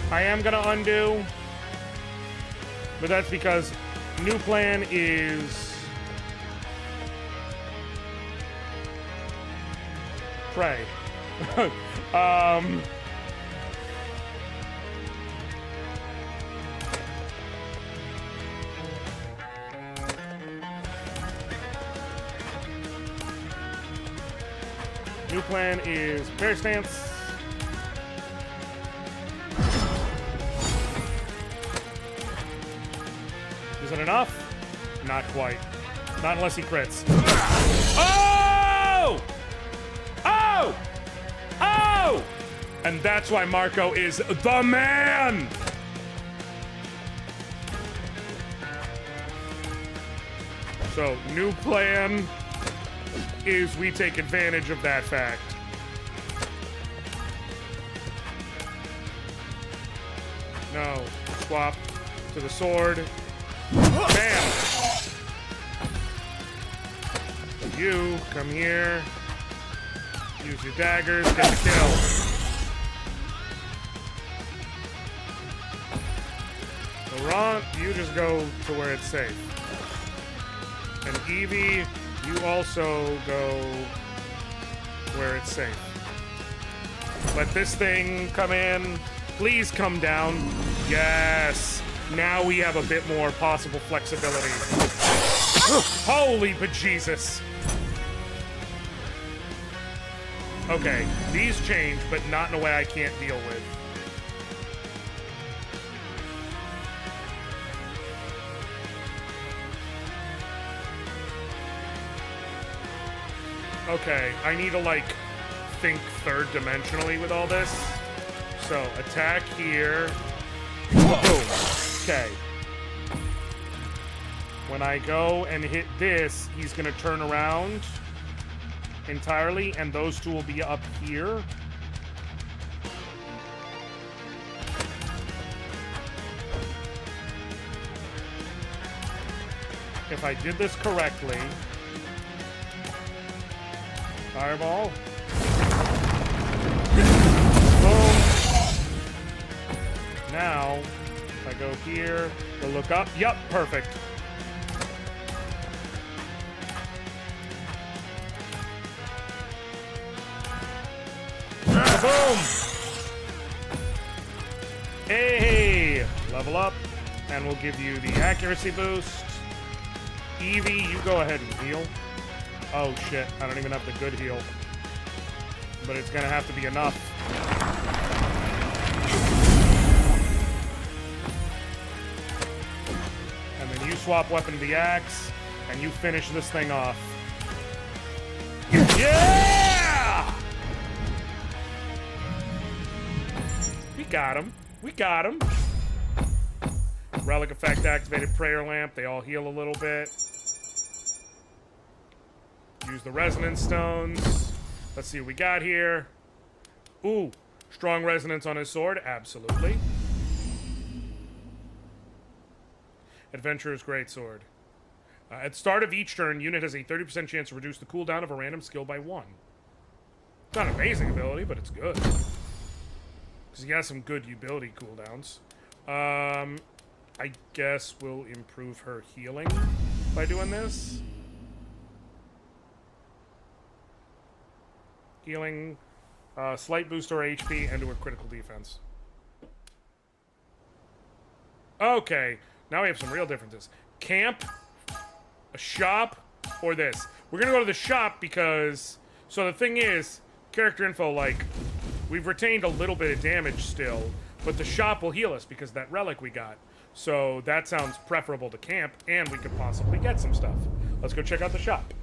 I am gonna undo. But that's because new plan is pray. New plan is bear stance. Is it enough? Not quite. Not unless he crits. Oh! Oh! Oh! And that's why Marco is the man! So, new plan is we take advantage of that fact. No. Swap to the sword. Bam! You come here. Use your daggers. Get the kill. Laurent, you just go to where it's safe. And Evie, you also go where it's safe. Let this thing come in. Please come down. Yes. Now we have a bit more possible flexibility. Holy bejesus. Okay, these change, but not in a way I can't deal with. Okay, I need to, like, think third dimensionally with all this. So, attack here. Boom. Okay. When I go and hit this, he's going to turn around entirely, and those two will be up here. If I did this correctly... Fireball. Boom. Now, if I go here, we'll look up. Yup, perfect. Boom! Hey! Level up, and we'll give you the accuracy boost. Evie, you go ahead and heal. Oh shit, I don't even have the good heal. But it's gonna have to be enough. And then you swap weapon to the axe, and you finish this thing off. Yeah! We got him. We got him. Relic effect activated prayer lamp. They all heal a little bit. Use the resonance stones. Let's see what we got here. Ooh, strong resonance on his sword. Absolutely. Adventurer's Greatsword. At the start of each turn, unit has a 30% chance to reduce the cooldown of a random skill by 1. It's not an amazing ability, but it's good. Because he has some good ability cooldowns. I guess we'll improve her healing by doing this. Healing, slight boost to her HP and to her critical defense. Okay, now we have some real differences. Camp, a shop, or this. We're gonna go to the shop because... So the thing is, character info, like, we've retained a little bit of damage still, but the shop will heal us because of that relic we got. So that sounds preferable to camp, and we could possibly get some stuff. Let's go check out the shop.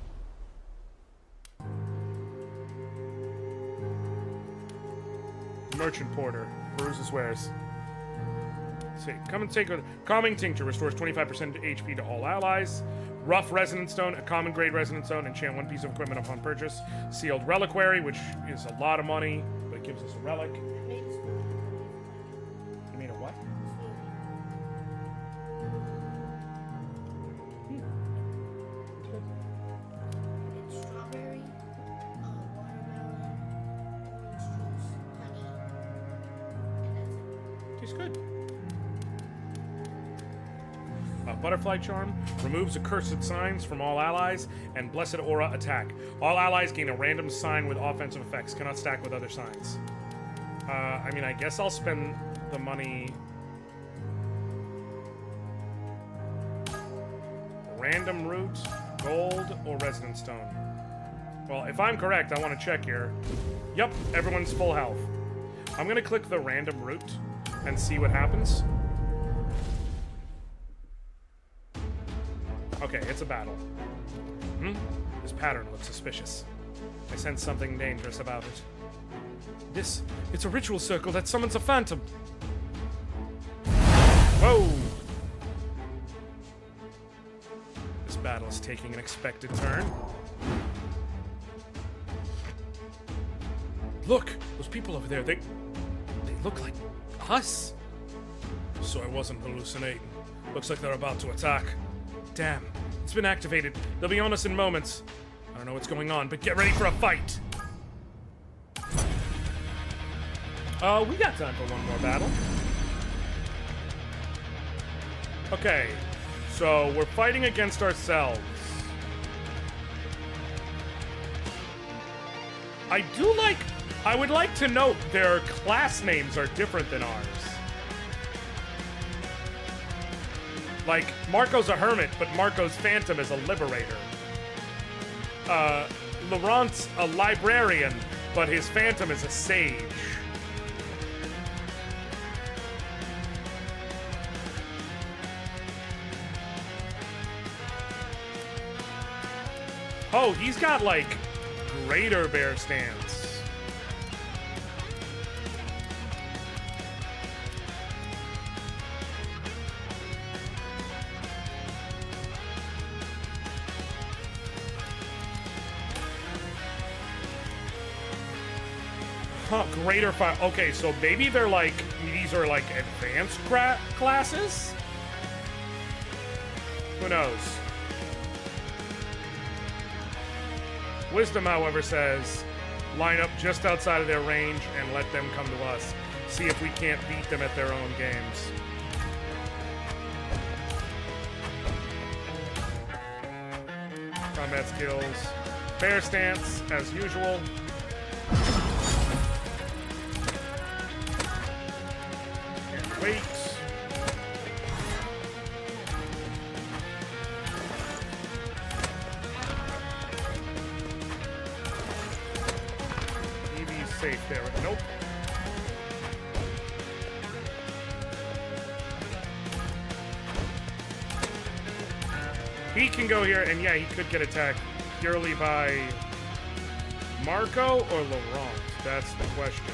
Merchant Porter. Peruses wares. Let's see. Come and take a calming tincture. Restores 25% HP to all allies. Rough resonance stone. A common grade resonance stone. Enchant one piece of equipment upon purchase. Sealed reliquary, which is a lot of money, but it gives us a relic. You mean a what? Strawberry, watermelon, orange juice, honey, and that's it. Tastes good. Butterfly Charm removes accursed signs from all allies, and Blessed Aura attack. All allies gain a random sign with offensive effects, cannot stack with other signs. I mean, I guess I'll spend the money. Random root, gold, or resonance stone. Well, if I'm correct, I want to check here. Yep, everyone's full health. I'm going to click the random root and see what happens. Okay, it's a battle. This pattern looks suspicious. I sense something dangerous about it. It's a ritual circle that summons a phantom. Whoa! This battle is taking an expected turn. Look! Those people over there, they look like us. So I wasn't hallucinating. Looks like they're about to attack. Damn, it's been activated. They'll be on us in moments. I don't know what's going on, but get ready for a fight. We got time for one more battle. Okay, so we're fighting against ourselves. I would like to note their class names are different than ours. Like, Marco's a hermit, but Marco's phantom is a liberator. Laurent's a librarian, but his phantom is a sage. Oh, he's got like greater bear stance. Huh, greater fire. Okay, so maybe they're like, these are like advanced classes? Who knows? Wisdom, however, says, line up just outside of their range and let them come to us. See if we can't beat them at their own games. Combat skills. Bear stance, as usual. And wait. Safe there. Nope. He can go here, and yeah, he could get attacked purely by Marco or Laurent. That's the question.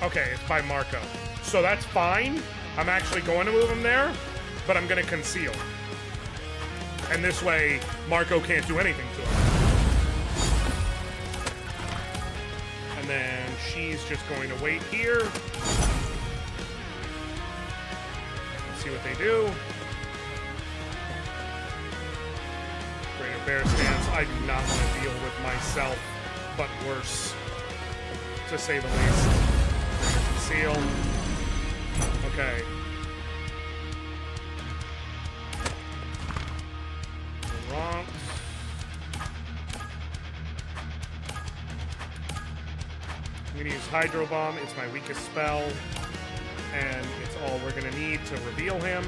Okay, it's by Marco. So that's fine. I'm actually going to move him there, but I'm going to conceal. And this way, Marco can't do anything to him. And then she's just going to wait here. Let's see what they do. Greater bear stance. I do not want to deal with myself, but worse, to say the least. Seal. Okay. Wrong. I'm gonna use Hydro Bomb. It's my weakest spell, and it's all we're gonna need to reveal him.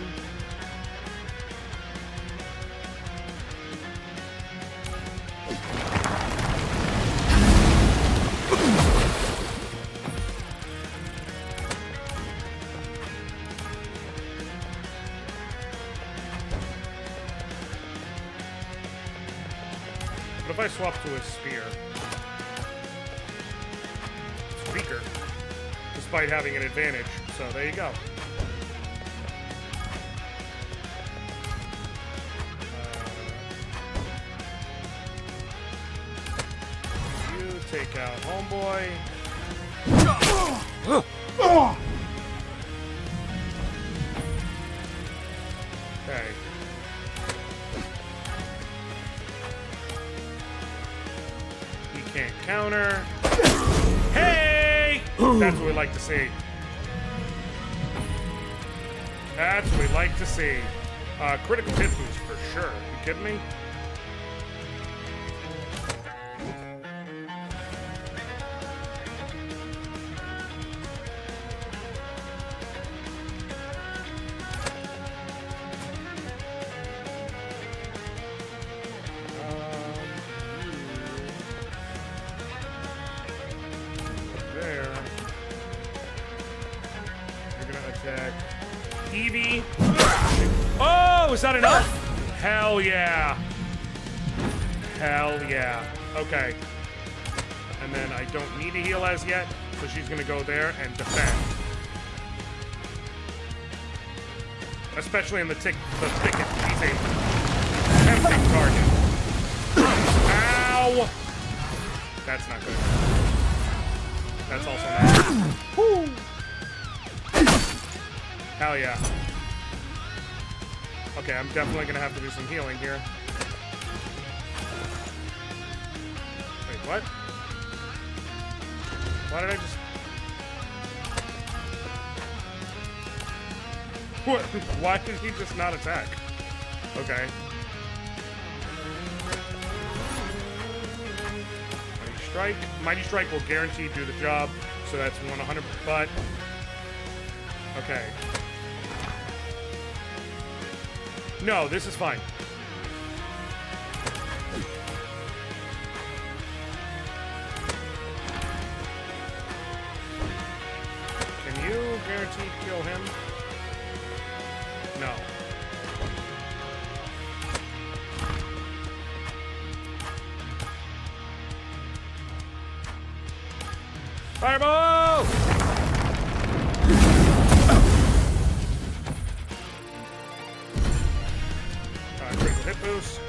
What if I swap to a spear? It's weaker, despite having an advantage. So there you go. You take out homeboy. Okay. Can't counter. Hey! That's what we like to see. That's what we like to see. Critical hit boost for sure. You kidding me? Eevee. Oh, is that enough? Hell yeah. Hell yeah. Okay. And then I don't need to heal as yet, so she's gonna go there and defend. Especially in the thicket. She's a tempting target. Ow! That's not good. That's also not good. Woo! Hell yeah. Okay, I'm definitely gonna have to do some healing here. what? Why did I just... What? Why did he just not attack? Okay. Mighty Strike. Mighty Strike will guarantee do the job, so that's 100, but... Okay. No, this is fine. Can you guarantee kill him? No. Fireball! Critical hit boost.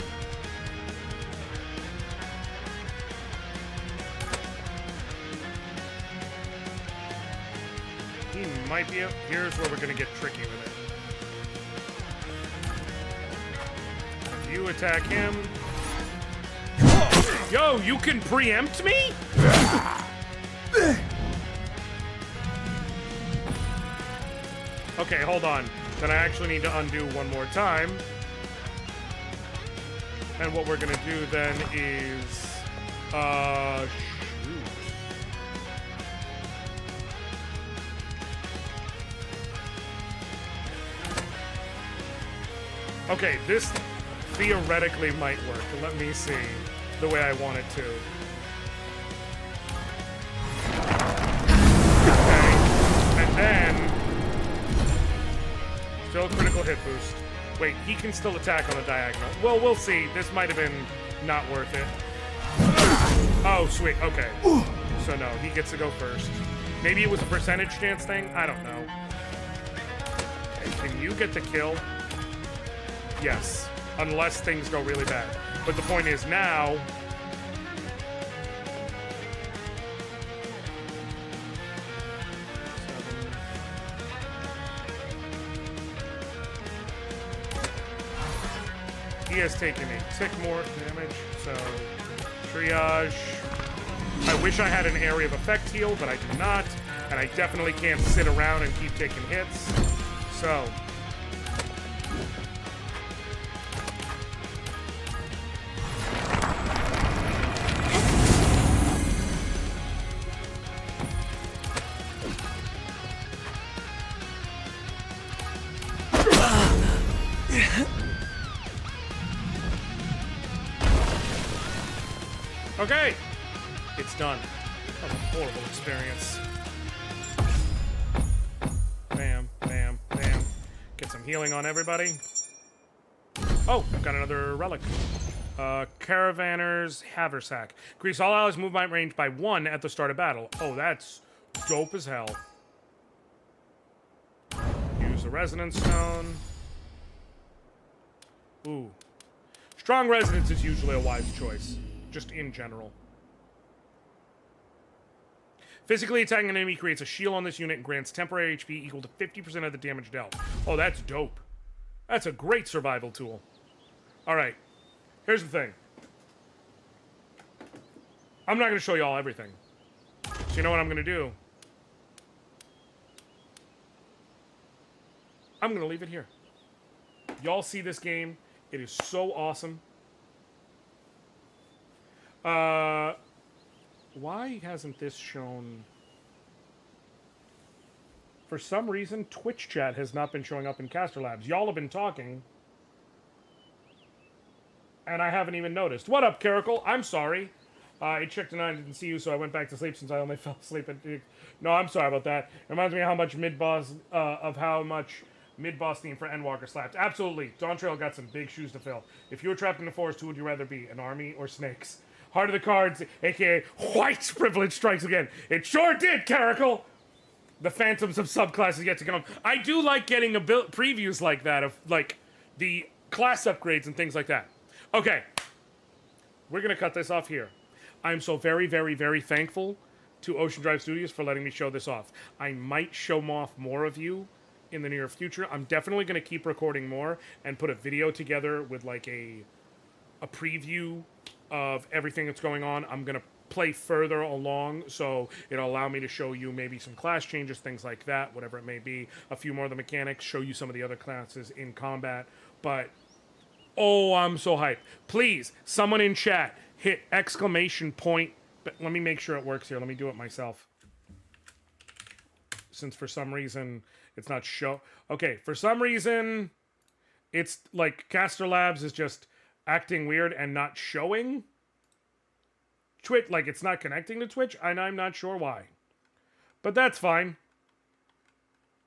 He might be up. Here's where we're gonna get tricky with it. If you attack him. Yo, you can preempt me? Okay, hold on. Then I actually need to undo one more time. And what we're gonna do then is, shoot. Okay, this theoretically might work. Let me see the way I want it to. Okay, and then still critical hit boost. Wait, he can still attack on the diagonal. Well, we'll see. This might have been not worth it. Oh, sweet. Okay. So no, he gets to go first. Maybe it was a percentage chance thing? I don't know. Okay, can you get the kill? Yes. Unless things go really bad. But the point is now... He has taken a tick more damage, so triage. I wish I had an area of effect heal, but I do not, and I definitely can't sit around and keep taking hits. So okay, it's done. That was a horrible experience. Bam, bam, bam. Get some healing on everybody. Oh, I've got another relic. Caravanner's Haversack. Increase all allies' movement range by 1 at the start of battle. Oh, that's dope as hell. Use the Resonance Stone. Ooh. Strong Resonance is usually a wise choice. Just in general. Physically attacking an enemy creates a shield on this unit and grants temporary HP equal to 50% of the damage dealt. Oh, that's dope. That's a great survival tool. Alright. Here's the thing. I'm not going to show you all everything. So you know what I'm going to do? I'm going to leave it here. Y'all see this game. It is so awesome. Why hasn't this shown... For some reason, Twitch chat has not been showing up in Caster Labs. Y'all have been talking. And I haven't even noticed. What up, Caracal? I'm sorry. I checked tonight and didn't see you, so I went back to sleep since I only fell asleep at... No, I'm sorry about that. It reminds me of how much mid-boss theme for Endwalker slapped. Absolutely. Dawn Trail got some big shoes to fill. If you were trapped in the forest, who would you rather be? An army or snakes? Heart of the Cards, a.k.a. White's Privilege strikes again. It sure did, Caracal! The phantoms of subclasses yet to come. I do like getting previews like that of, like, the class upgrades and things like that. Okay. We're going to cut this off here. I'm so very, very, very thankful to Ocean Drive Studios for letting me show this off. I might show off more of you in the near future. I'm definitely going to keep recording more and put a video together with, like, a preview of everything that's going on. I'm going to play further along, so it'll allow me to show you maybe some class changes, things like that, whatever it may be. A few more of the mechanics, show you some of the other classes in combat. But, oh, I'm so hyped. Please, someone in chat, hit exclamation point. But let me make sure it works here. Let me do it myself. Since for some reason it's not show. Okay, for some reason it's like Caster Labs is just acting weird and not showing Twitch, like it's not connecting to Twitch, and I'm not sure why. But that's fine.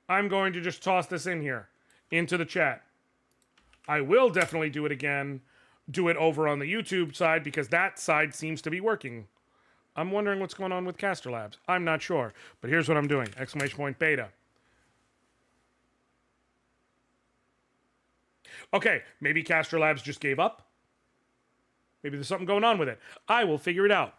I'm going to just toss this in here into the chat. I will definitely do it again, do it over on the YouTube side because that side seems to be working. I'm wondering what's going on with Caster Labs. I'm not sure, but here's what I'm doing. Exclamation point beta. Okay, maybe Caster Labs just gave up. Maybe there's something going on with it. I will figure it out.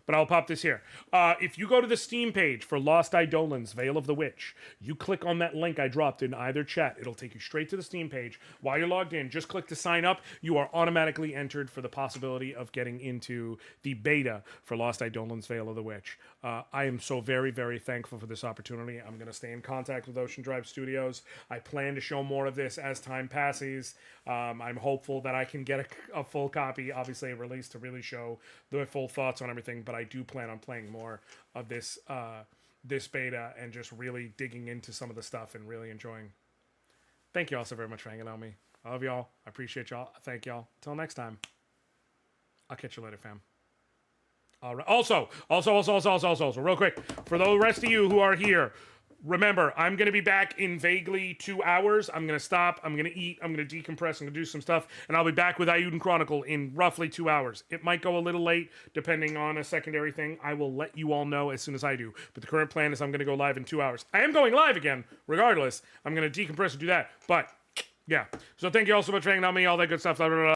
But I'll pop this here. If you go to the Steam page for Lost Eidolons, Veil of the Witch, you click on that link I dropped in either chat. It'll take you straight to the Steam page. While you're logged in, just click to sign up. You are automatically entered for the possibility of getting into the beta for Lost Eidolons, Veil of the Witch. I am so very, very thankful for this opportunity. I'm going to stay in contact with Ocean Drive Studios. I plan to show more of this as time passes. I'm hopeful that I can get a full copy, obviously a release, to really show the full thoughts on everything, but I do plan on playing more of this this beta and just really digging into some of the stuff and really enjoying. Thank you all so very much for hanging out with me. I love y'all. I appreciate y'all. Thank y'all. Till next time. I'll catch you later, fam. All right. Also, real quick, for the rest of you who are here, remember, I'm going to be back in vaguely 2 hours. I'm going to stop. I'm going to eat. I'm going to decompress. I'm going to do some stuff. And I'll be back with Ayuden Chronicle in roughly 2 hours. It might go a little late, depending on a secondary thing. I will let you all know as soon as I do. But the current plan is I'm going to go live in 2 hours. I am going live again, regardless. I'm going to decompress and do that. But, yeah. So thank you all so much for hanging out with me. All that good stuff. Blah, blah, blah.